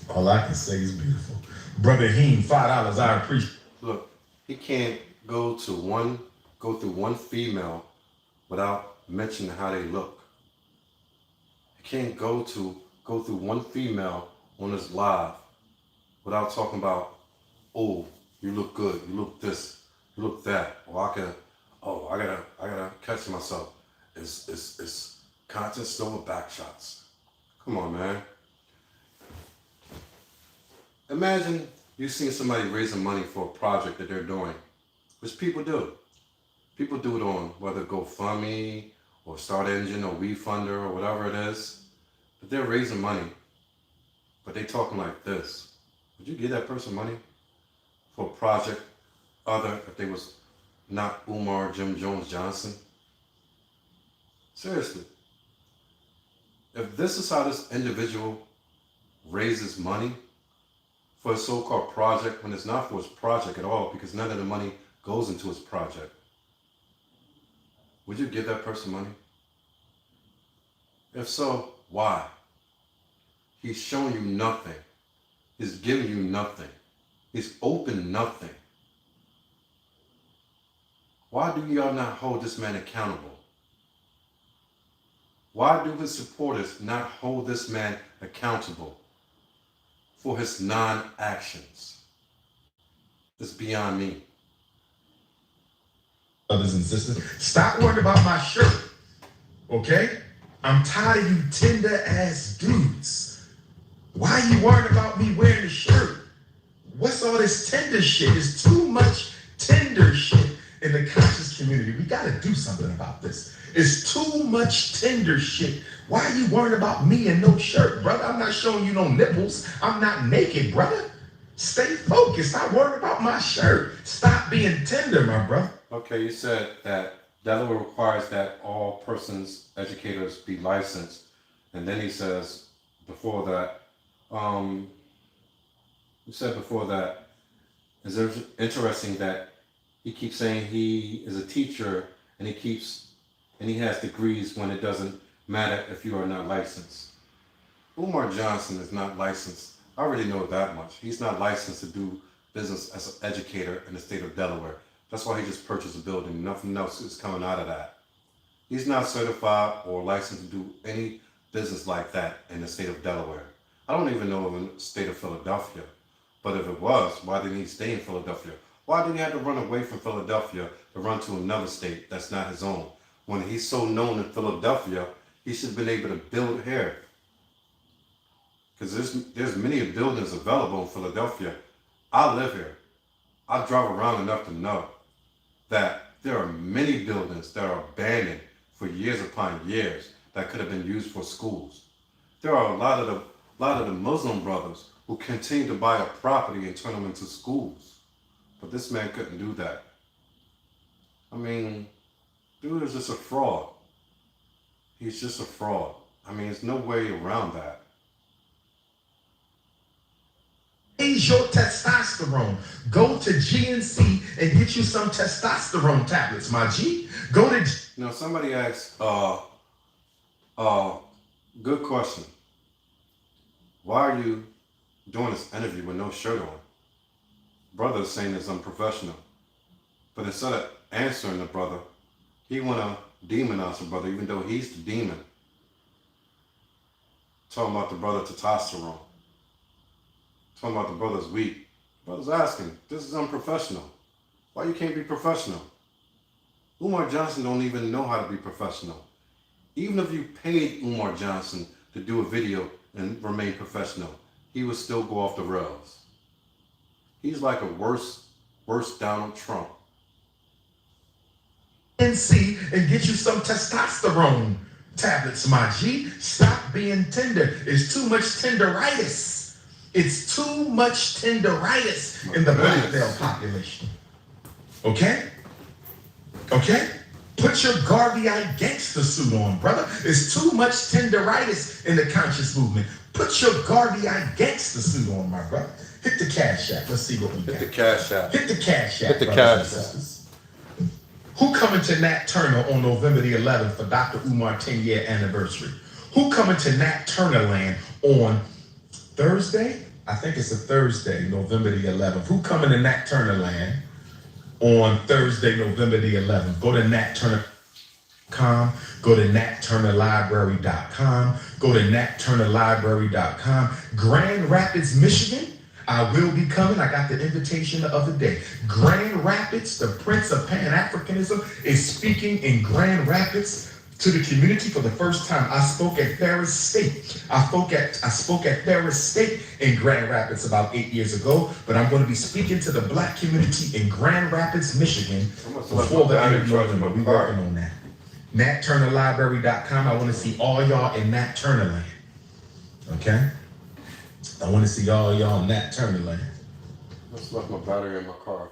All I can say is beautiful. Brother Heem, $5. I appreciate. Look, he can't go through one female without mentioning how they look. He can't go through one female on his live without talking about, oh, you look good, you look this, you look that, or I gotta catch myself. It's content still with back shots. Come on, man. Imagine you seeing somebody raising money for a project that they're doing, which people do. People do it on whether GoFundMe or Start Engine or WeFunder or whatever it is, but they're raising money but they talking like this. Would you give that person money for a project other if they was not Umar Jim Jones Johnson? Seriously. If this is how this individual raises money for a so-called project when it's not for his project at all, because none of the money goes into his project, would you give that person money? If so, why? He's showing you nothing. He's giving you nothing. He's opened nothing. Why do y'all not hold this man accountable? Why do his supporters not hold this man accountable for his non-actions? It's beyond me. Brothers and sisters, stop worrying about my shirt, okay? I'm tired of you tender-ass dudes. Why are you worried about me wearing the shirt? What's all this tender shit? There's too much tender shit in the conscious community. We got to do something about this. It's too much tender shit. Why are you worried about me and no shirt, brother? I'm not showing you no nipples. I'm not naked, brother. Stay focused. Stop worrying about my shirt. Stop being tender, my brother. Okay, you said that Delaware requires that all persons, educators, be licensed. And then he says before that, you said before that, it's interesting that he keeps saying he is a teacher and he has degrees when it doesn't matter if you are not licensed. Umar Johnson is not licensed. I already know that much. He's not licensed to do business as an educator in the state of Delaware. That's why he just purchased a building. Nothing else is coming out of that. He's not certified or licensed to do any business like that in the state of Delaware. I don't even know in the state of Philadelphia. But if it was, why didn't he stay in Philadelphia? Why did he have to run away from Philadelphia to run to another state that's not his own? When he's so known in Philadelphia, he should have been able to build here. Because there's many buildings available in Philadelphia. I live here. I drive around enough to know that there are many buildings that are abandoned for years upon years that could have been used for schools. There are a lot of the Muslim brothers who continue to buy a property and turn them into schools. But this man couldn't do that. I mean, dude is just a fraud. He's just a fraud. I mean, there's no way around that. Raise your testosterone. Go to GNC and get you some testosterone tablets, my G. Go to... Now, somebody asked, good question. Why are you doing this interview with no shirt on? Brother is saying it's unprofessional. But instead of answering the brother, he want to demonize the brother, even though he's the demon. Talking about the brother testosterone. Talking about the brother's weak. Brother's asking, this is unprofessional. Why you can't be professional? Umar Johnson don't even know how to be professional. Even if you paid Umar Johnson to do a video and remain professional, he would still go off the rails. He's like a worse Donald Trump. GNC and get you some testosterone tablets, my G. Stop being tender. It's too much tenderitis. It's too much tenderitis in the black male population. Okay? Okay? Put your Garveyite gangster suit on, brother. It's too much tenderitis in the conscious movement. Put your Garveyite gangster suit on, my brother. Hit the cash app. Let's see what we got. Hit the cash app. Hit the cash app. Hit the cash app. Who coming to Nat Turner on November the 11th for Dr. Umar 10-year anniversary? Who coming to Nat Turner land on Thursday? I think it's a Thursday, November the 11th. Who coming to Nat Turner land on Thursday, November the 11th? Go to natturner.com. Go to natturnerlibrary.com. Go to natturnerlibrary.com. Grand Rapids, Michigan. I will be coming. I got the invitation the other day. Grand Rapids, the Prince of Pan-Africanism, is speaking in Grand Rapids to the community for the first time. I spoke at Ferris State. I spoke at Ferris State in Grand Rapids about 8 years ago, but I'm going to be speaking to the black community in Grand Rapids, Michigan before the end of November. We're working on that. natturnerlibrary.com. I want to see all y'all in Nat Turner land. Okay? I want to see all y'all Nat Turner land. Just left my battery in my car.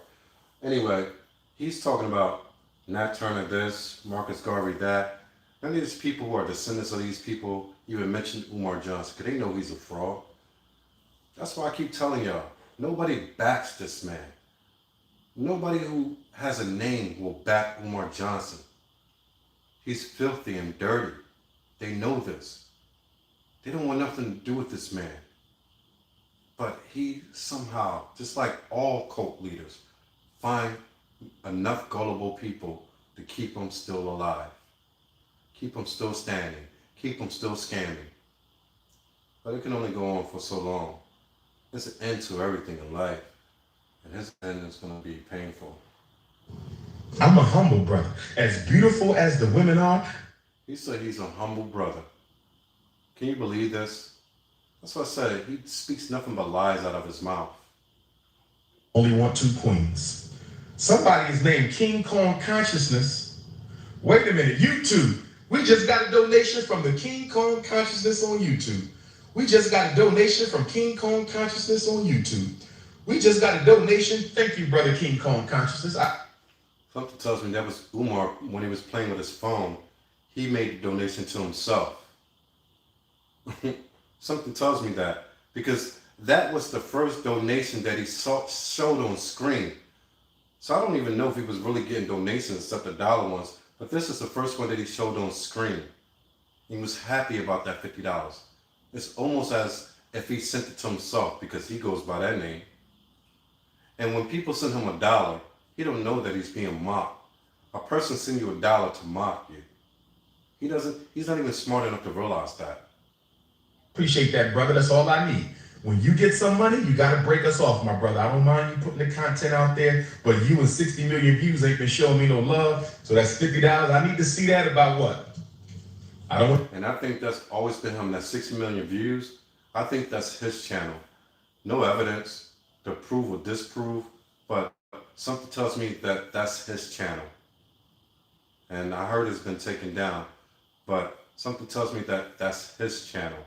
Anyway, he's talking about Nat Turner this, Marcus Garvey that. None of these people who are descendants of these people even mentioned Umar Johnson because they know he's a fraud. That's why I keep telling y'all, nobody backs this man. Nobody who has a name will back Umar Johnson. He's filthy and dirty. They know this. They don't want nothing to do with this man. But he somehow, just like all cult leaders, find enough gullible people to keep him still alive. Keep him still standing. Keep him still scamming. But it can only go on for so long. There's an end to everything in life. And his end is going to be painful. I'm a humble brother. As beautiful as the women are. He said he's a humble brother. Can you believe this? That's what I said. He speaks nothing but lies out of his mouth. Only want 2 queens. Somebody is named King Kong Consciousness. Wait a minute, YouTube. We just got a donation from the King Kong Consciousness on YouTube. We just got a donation from King Kong Consciousness on YouTube. We just got a donation. Thank you, brother King Kong Consciousness. Something tells me that was Umar when he was playing with his phone. He made the donation to himself. Something tells me that because that was the first donation that he showed on screen. So I don't even know if he was really getting donations except the dollar ones. But this is the first one that he showed on screen. He was happy about that $50. It's almost as if he sent it to himself because he goes by that name. And when people send him $1, he don't know that he's being mocked. A person sends you $1 to mock you. He's not even smart enough to realize that. Appreciate that, brother. That's all I need. When you get some money, you got to break us off, my brother. I don't mind you putting the content out there, but you and 60 million views ain't been showing me no love. So that's $50. I need to see that about what? And I think that's always been him, that 60 million views. I think that's his channel. No evidence to prove or disprove, but something tells me that that's his channel. And I heard it's been taken down, but something tells me that that's his channel.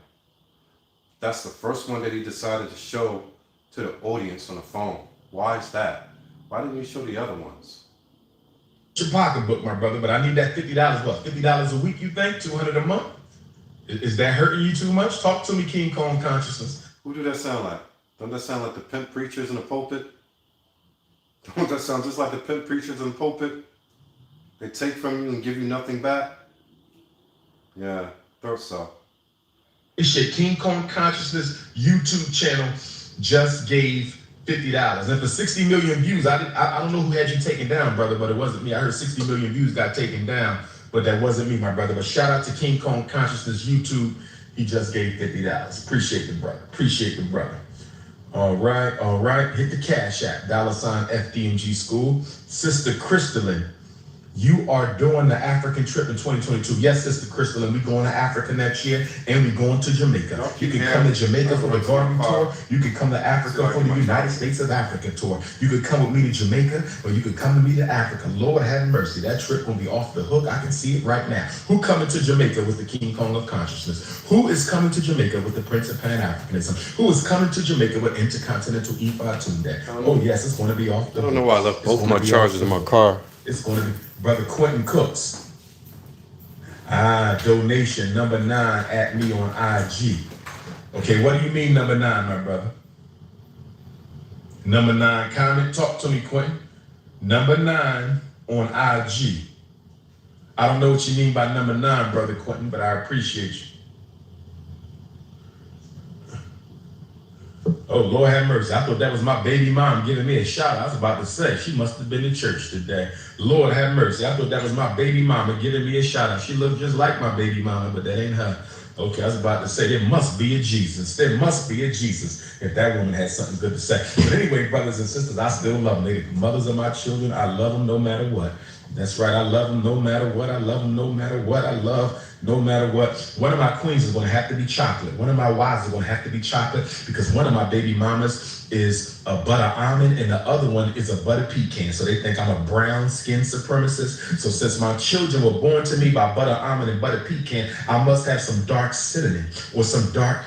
That's the first one that he decided to show to the audience on the phone. Why is that? Why didn't you show the other ones? Your pocketbook, my brother, but I need that $50. What, $50 a week, you think? $200 a month? Is that hurting you too much? Talk to me, King Kong Consciousness. Who do that sound like? Don't that sound like the pimp preachers in the pulpit? Don't that sound just like the pimp preachers in the pulpit? They take from you and give you nothing back? Yeah, thought so. Appreciate King Kong Consciousness YouTube channel just gave $50. And for 60 million views, I don't know who had you taken down, brother, but it wasn't me. I heard 60 million views got taken down, but that wasn't me, my brother. But shout out to King Kong Consciousness YouTube. He just gave $50. Appreciate the brother. Appreciate the brother. All right. Hit the cash app, $FDMG School. Sister Crystalline, you are doing the African trip in 2022. Yes, Sister Crystalline, we going to Africa next year, and we going to Jamaica. You can come to Jamaica for the Garden tour. You can come to Africa for the United States of Africa tour. You could come with me to Jamaica, or you could come with me to Africa. Lord have mercy, that trip will be off the hook. I can see it right now. Who coming to Jamaica with the King Kong of Consciousness? Who is coming to Jamaica with the Prince of Pan-Africanism? Who is coming to Jamaica with Intercontinental Ifa Tunde? Oh yes, it's going to be off the hook. I don't know why I left both my chargers in my car. It's going to be Brother Quentin Cooks. Donation number 9 at me on IG. Okay, what do you mean number 9, my brother? Number 9 comment. Talk to me, Quentin. Number 9 on IG. I don't know what you mean by number 9, brother Quentin, but I appreciate you. Oh, Lord have mercy. I thought that was my baby mom giving me a shout. I was about to say, she must have been in church today. Lord have mercy. I thought that was my baby mama giving me a shout out. She looked just like my baby mama, but that ain't her. Okay, I was about to say, there must be a Jesus. There must be a Jesus if that woman had something good to say. But anyway, brothers and sisters, I still love them. They're the mothers of my children. I love them no matter what. That's right. I love them no matter what. I love them no matter what. I love No matter what. One of my queens is going to have to be chocolate. One of my wives is going to have to be chocolate because one of my baby mamas is a butter almond and the other one is a butter pecan. So they think I'm a brown skin supremacist. So since my children were born to me by butter almond and butter pecan, I must have some dark cinnamon or some dark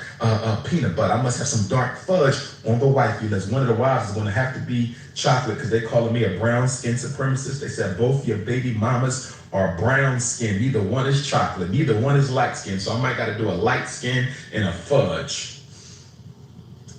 peanut butter. I must have some dark fudge on the wifey list. One of the wives is going to have to be chocolate because they calling me a brown skin supremacist. They said both your baby mamas are brown skin. Neither one is chocolate. Neither one is light skin. So I might got to do a light skin and a fudge.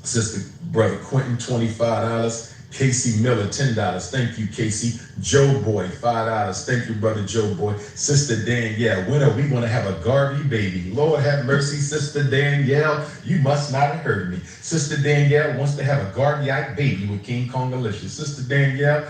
Sister, brother Quentin, $25. Casey Miller, $10. Thank you, Casey. Joe Boy, $5. Thank you, brother Joe Boy. Sister Danielle, when are we going to have a Garvey baby? Lord have mercy, Sister Danielle. You must not have heard me. Sister Danielle wants to have a Garveyite baby with King Kong Alicious. Sister Danielle,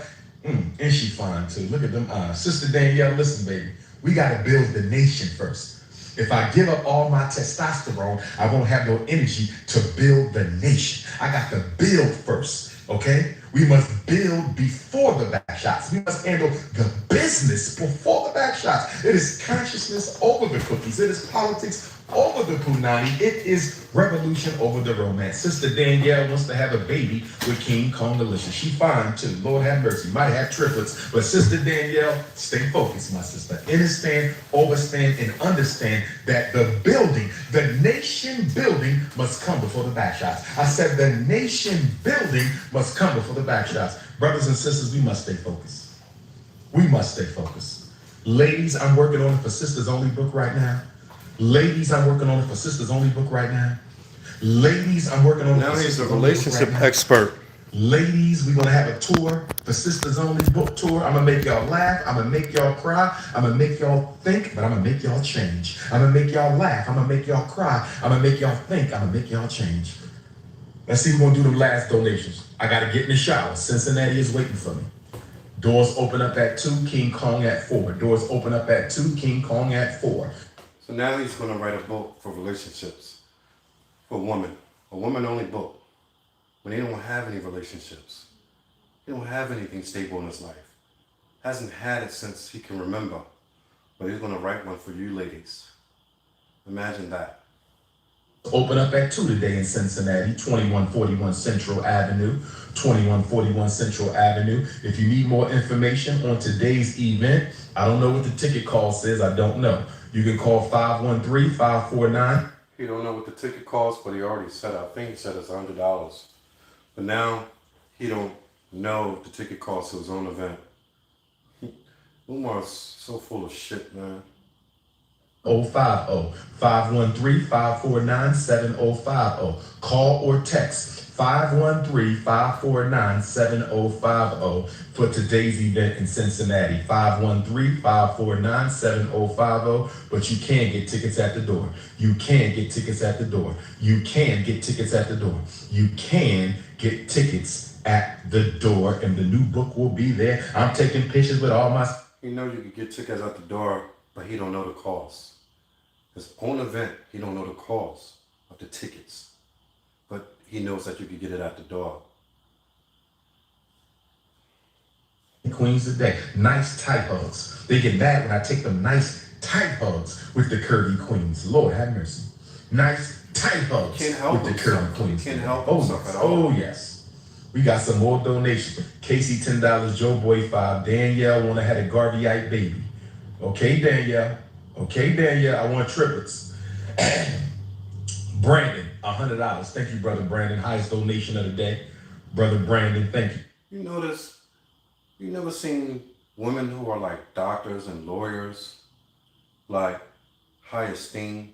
and she fine too. Look at them eyes. Sister Danielle, listen, baby. We got to build the nation first. If I give up all my testosterone, I won't have no energy to build the nation. I got to build first, okay? We must build before the back shots. We must handle the business before the back shots. It is consciousness over the cookies. It is politics over the punani. It is revolution over the romance. Sister Danielle wants to have a baby with King Kong Delicious. She fine too. Lord have mercy. Might have triplets. But Sister Danielle, stay focused, my sister. Understand, overstand, and understand that the building, the nation building must come before the back shots. I said the nation building must come before the back shots. Brothers and sisters, we must stay focused. We must stay focused. Ladies, I'm working on it for Sisters Only book right now. Ladies, I'm working on it for Sisters Only book right now. Ladies, I'm working on it Now for he's a Sisters Only book relationship right now. expert. Ladies, we're gonna have a tour for Sisters Only book tour. I'm gonna make y'all laugh. I'm gonna make y'all cry. I'm gonna make y'all think, but I'm gonna make y'all change. I'm gonna make y'all laugh. I'm gonna make y'all cry. I'm gonna make y'all think. I'm gonna make y'all change. Let's see who's gonna do them last donations. I gotta get in the shower. Cincinnati is waiting for me. Doors open up at 2, King Kong at 4. Doors open up at 2, King Kong at 4. So now he's going to write a book for relationships for women, a woman-only book. When he don't have any relationships, he don't have anything stable in his life. Hasn't had it since he can remember. But he's going to write one for you ladies. Imagine that. Open up at 2 today in Cincinnati, 2141 Central Avenue, 2141 Central Avenue. If you need more information on today's event, I don't know what the ticket cost is. I don't know. You can call 513-549. He don't know what the ticket costs, but he already said, I think he said it's $100. But now he don't know the ticket cost of his own event. Umar's so full of shit, man. 050 513-549-7050. Call or text 513-549-7050 for today's event in Cincinnati. 513-549-7050. But you can get tickets at the door. You can get tickets at the door. You can get tickets at the door. You can get tickets at the door, and the new book will be there. I'm taking pictures with all my... He know you can get tickets at the door, but he don't know the cost. His own event, he don't know the cost of the tickets. But he knows that you can get it at the door. Queens today, nice tight hugs. They get mad when I take them nice tight hugs with the curvy queens. Lord have mercy. Nice tight hugs Can't help with the himself. curvy queens. Can't help Oh, himself yes. at all. Oh, yes. We got some more donations. Casey, $10. Joe Boy, $5. Danielle wanna have a Garveyite baby. Okay, Danielle. Okay, Danielle, I want triplets. Brandon, $100. Thank you, brother Brandon. Highest donation of the day. Brother Brandon, thank you. You notice, you never seen women who are like doctors and lawyers, like high esteem,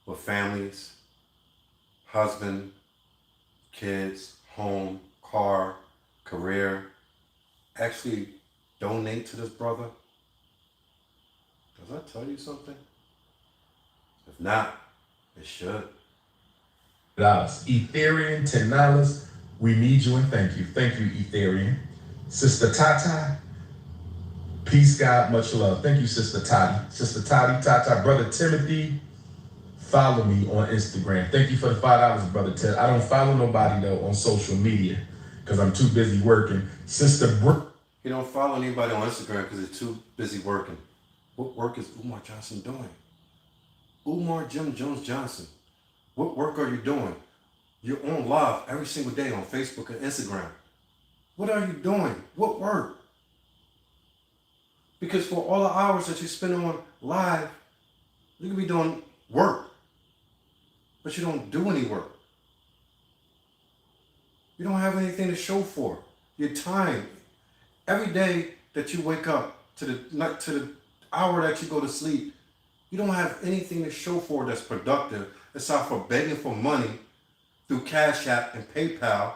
with families, husband, kids, home, car, career, actually donate to this brother? Does that tell you something? If not, it should. Ethereum, $10. We need you and thank you. Thank you, Ethereum. Sister Tata, peace, God, much love. Thank you, Sister Tati. Sister Tati, Tata. Brother Timothy, follow me on Instagram. Thank you for the $5, Brother Ted. I don't follow nobody, though, on social media because I'm too busy working. Sister Brooke. You don't follow anybody on Instagram because they're too busy working. What work is Umar Johnson doing? Umar Jim Jones Johnson, what work are you doing? You're on live every single day on Facebook and Instagram. What are you doing? What work? Because for all the hours that you spend on live, you could be doing work, but you don't do any work. You don't have anything to show for. Your time, every day that you wake up to the hour that you go to sleep, you don't have anything to show for that's productive aside for begging for money through Cash App and PayPal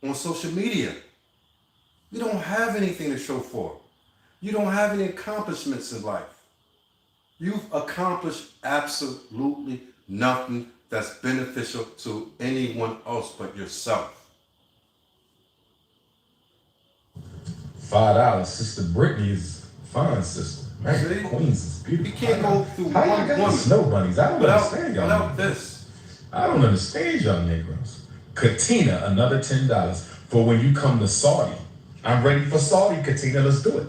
on social media. You don't have anything to show for. You don't have any accomplishments in life. You've accomplished absolutely nothing that's beneficial to anyone else but yourself. $5. Sister Brittany is fine, sister. Man, See? Queens is beautiful. You can't go through How one you got woman snow bunnies? I don't understand y'all. without Negroes. this. I don't understand y'all Negroes. Katina, another $10 for when you come to Saudi. I'm ready for Saudi, Katina. Let's do it.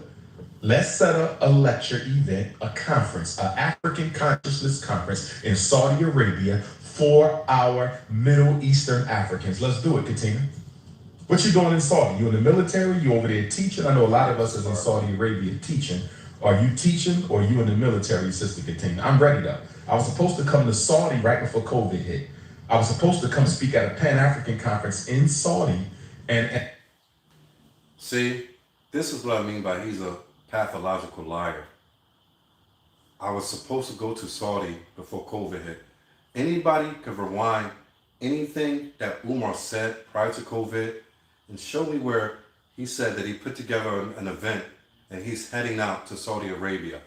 Let's set up a lecture event, a conference, an African consciousness conference in Saudi Arabia for our Middle Eastern Africans. Let's do it, Katina. What you doing in Saudi? You in the military? You over there teaching? I know a lot of us is in Saudi Arabia teaching. Are you teaching or you in the military, Sister Katina? I'm ready though. I was supposed to come to Saudi right before COVID hit. I was supposed to come speak at a Pan-African conference in Saudi and See, this is what I mean by he's a pathological liar. I was supposed to go to Saudi before COVID hit. Anybody could rewind anything that Umar said prior to COVID and show me where he said that he put together an event and he's heading out to Saudi Arabia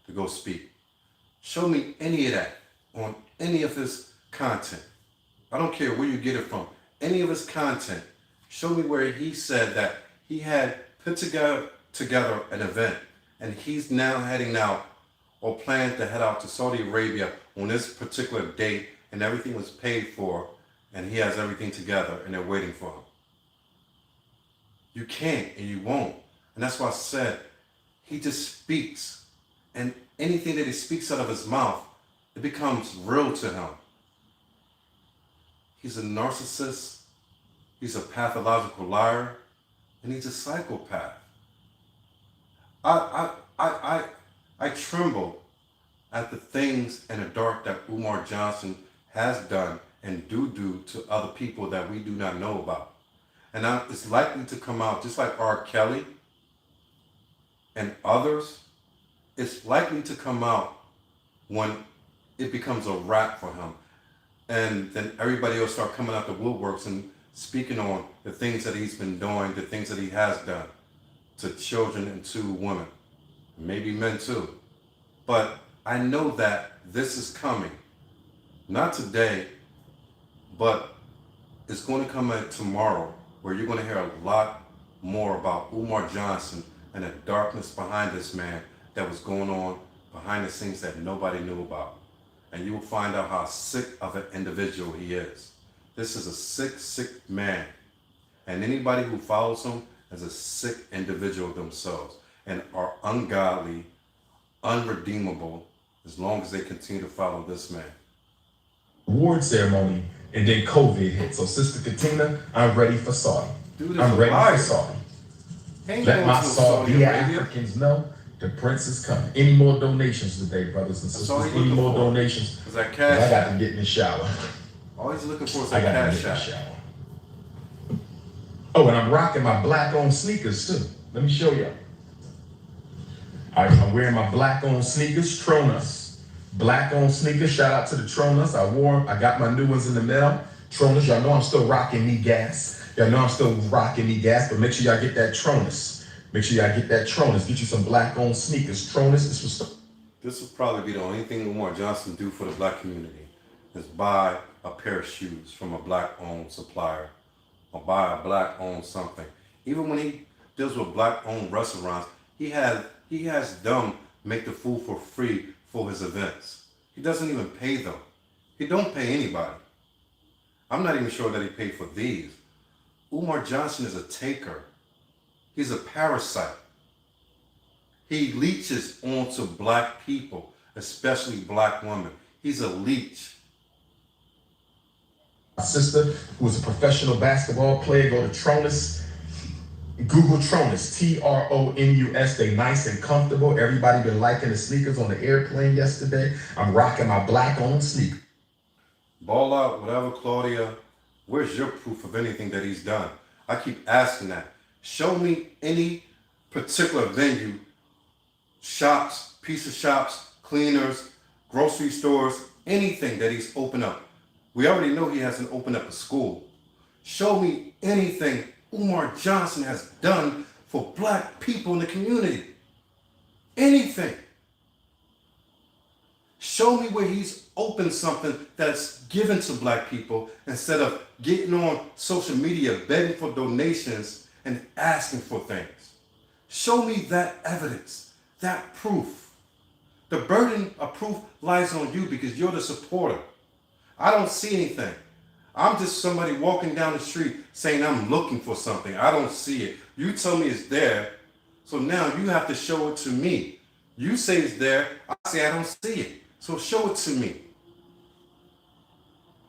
to go speak. Show me any of that on any of his content. I don't care where you get it from. Any of his content. Show me where he said that he had put together an event and he's now heading out or planned to head out to Saudi Arabia on this particular date and everything was paid for and he has everything together and they're waiting for him. You can't and you won't. And that's why I said he just speaks and anything that he speaks out of his mouth, it becomes real to him. He's a narcissist, he's a pathological liar, and he's a psychopath. I tremble at the things in the dark that Umar Johnson has done and do to other people that we do not know about. And it's likely to come out just like R. Kelly and others. It's likely to come out when it becomes a rap for him. And then everybody will start coming out the woodworks and speaking on the things that he's been doing, the things that he has done to children and to women, maybe men too. But I know that this is coming, not today, but it's going to come out tomorrow where you're going to hear a lot more about Umar Johnson and the darkness behind this man that was going on behind the scenes that nobody knew about. And you will find out how sick of an individual he is. This is a sick, sick man. And anybody who follows him is a sick individual themselves and are ungodly, unredeemable, as long as they continue to follow this man. award ceremony, and then COVID hit. So Sister Katina, I'm ready for Saudi. Dude, I'm ready liar. for Saudi. Ain't Let going my to Saudi Arabia. Africans know the prince is coming. Any more donations today, brothers and That's all sisters? he's Any looking more for. donations? Is that 'Cause cash? I got to get in the shower. All he's looking for is I that got to cash get in the shot. shower. Oh, and I'm rocking my black-owned sneakers too. Let me show you. All right, I'm wearing my black-owned sneakers, Tronas. Black-owned sneakers, shout out to the Tronas. I wore them, I got my new ones in the mail. Tronas, y'all know I'm still rocking knee gas. Y'all know I'm still rocking knee gas, but make sure y'all get that Tronas. Make sure y'all get that Tronas. Get you some black-owned sneakers. Tronas, this was... This will probably be the only thing Umar Johnson do for the black community is buy a pair of shoes from a black-owned supplier or buy a black-owned something. Even when he deals with black-owned restaurants, he has them make the food for free for his events. He doesn't even pay them. He don't pay anybody. I'm not even sure that he paid for these. Umar Johnson is a taker. He's a parasite. He leeches onto black people, especially black women. He's a leech. My sister, who is a professional basketball player, go to Tronus. Google Tronus, Tronus. They nice and comfortable. Everybody been liking the sneakers on the airplane yesterday. I'm rocking my black-owned sneaker. Ball out, whatever, Claudia. Where's your proof of anything that he's done? I keep asking that. Show me any particular venue, shops, pizza shops, cleaners, grocery stores, anything that he's opened up. We already know he hasn't opened up a school. Show me anything Umar Johnson has done for black people in the community. Anything. Show me where he's opened something that's given to black people instead of getting on social media begging for donations and asking for things. Show me that evidence, that proof. The burden of proof lies on you because you're the supporter. I don't see anything. I'm just somebody walking down the street saying I'm looking for something. I don't see it. You tell me it's there, so now you have to show it to me. You say it's there, I say I don't see it. So show it to me.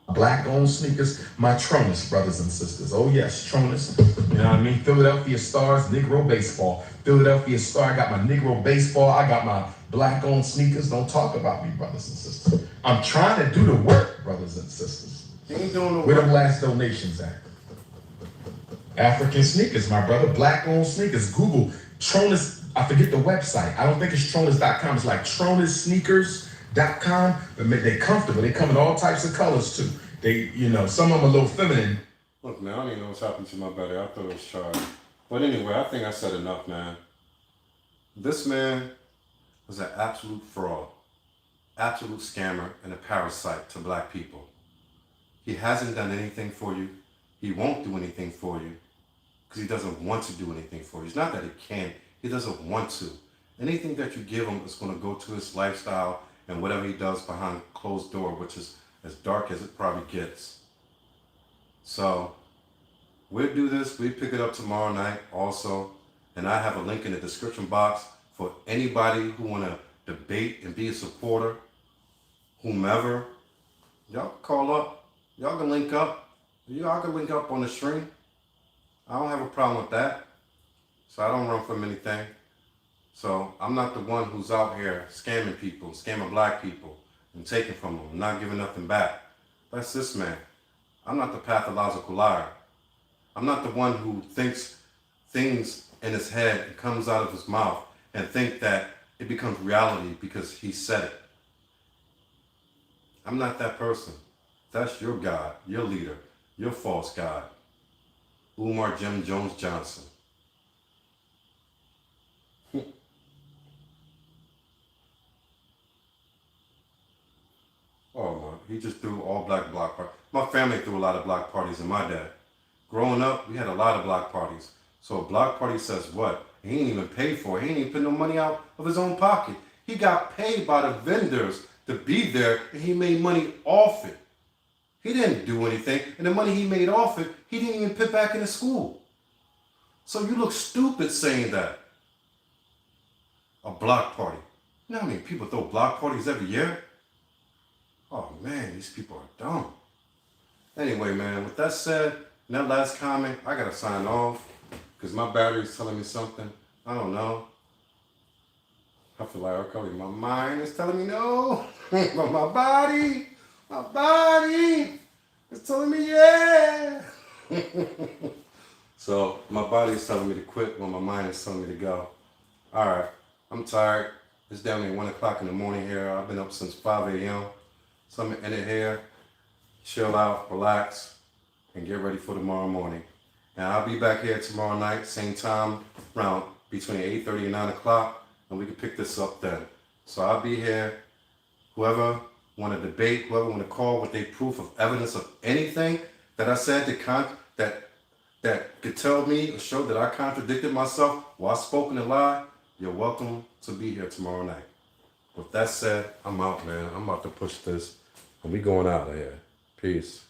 Black-owned sneakers, my Tronus brothers and sisters. Oh yes, Tronus. You know what I mean? Philadelphia Stars, Negro baseball. Philadelphia Star, I got my Negro baseball. I got my black-owned sneakers. Don't talk about me, brothers and sisters. I'm trying to do the work, brothers and sisters. You ain't doing no Where work. the last donations at? African sneakers, my brother. Black-owned sneakers. Google Tronus. I forget the website. I don't think it's Tronus.com. It's like TronusSneakers.com. But they comfortable. They come in all types of colors too. They, you know, some of them a little feminine. Look, man, I don't even know what's happened to my belly. I thought it was charged. But anyway, I think I said enough, man. This man was an absolute fraud, absolute scammer, and a parasite to black people. He hasn't done anything for you. He won't do anything for you because he doesn't want to do anything for you. It's not that he can't. He doesn't want to. Anything that you give him is going to go to his lifestyle and whatever he does behind closed door, which is as dark as it probably gets. So we'll do this. We'll pick it up tomorrow night also. And I have a link in the description box for anybody who want to debate and be a supporter, whomever. Y'all call up. Y'all can link up. Y'all can link up on the stream. I don't have a problem with that. So I don't run from anything. So I'm not the one who's out here scamming people, scamming black people and taking from them, not giving nothing back. That's this man. I'm not the pathological liar. I'm not the one who thinks things in his head and comes out of his mouth and think that it becomes reality because he said it. I'm not that person. That's your God, your leader, your false God. Umar Jim Jones Johnson. Oh man, he just threw all black block parties. My family threw a lot of block parties in my day. Growing up, we had a lot of block parties. So a block party says what? He ain't even paid for it. He ain't even put no money out of his own pocket. He got paid by the vendors to be there and he made money off it. He didn't do anything. And the money he made off it, he didn't even put back into school. So you look stupid saying that. A block party. You know how many people throw block parties every year? Oh man, these people are dumb. Anyway, man, with that said, and that last comment, I gotta sign off because my battery's telling me something. I don't know. I feel like my mind is telling me no, but my body is telling me yeah. So my body is telling me to quit when my mind is telling me to go. All right, I'm tired. It's down there 1 o'clock in the morning here. I've been up since 5 a.m. So I'm gonna end it here, chill out, relax, and get ready for tomorrow morning. And I'll be back here tomorrow night, same time, around between 8:30 and 9 o'clock, and we can pick this up then. So I'll be here. Whoever want to debate, whoever want to call with their proof of evidence of anything that I said that could tell me or show that I contradicted myself or I spoke in a lie, you're welcome to be here tomorrow night. With that said, I'm out, man. I'm about to push this. And we going out of here. Peace.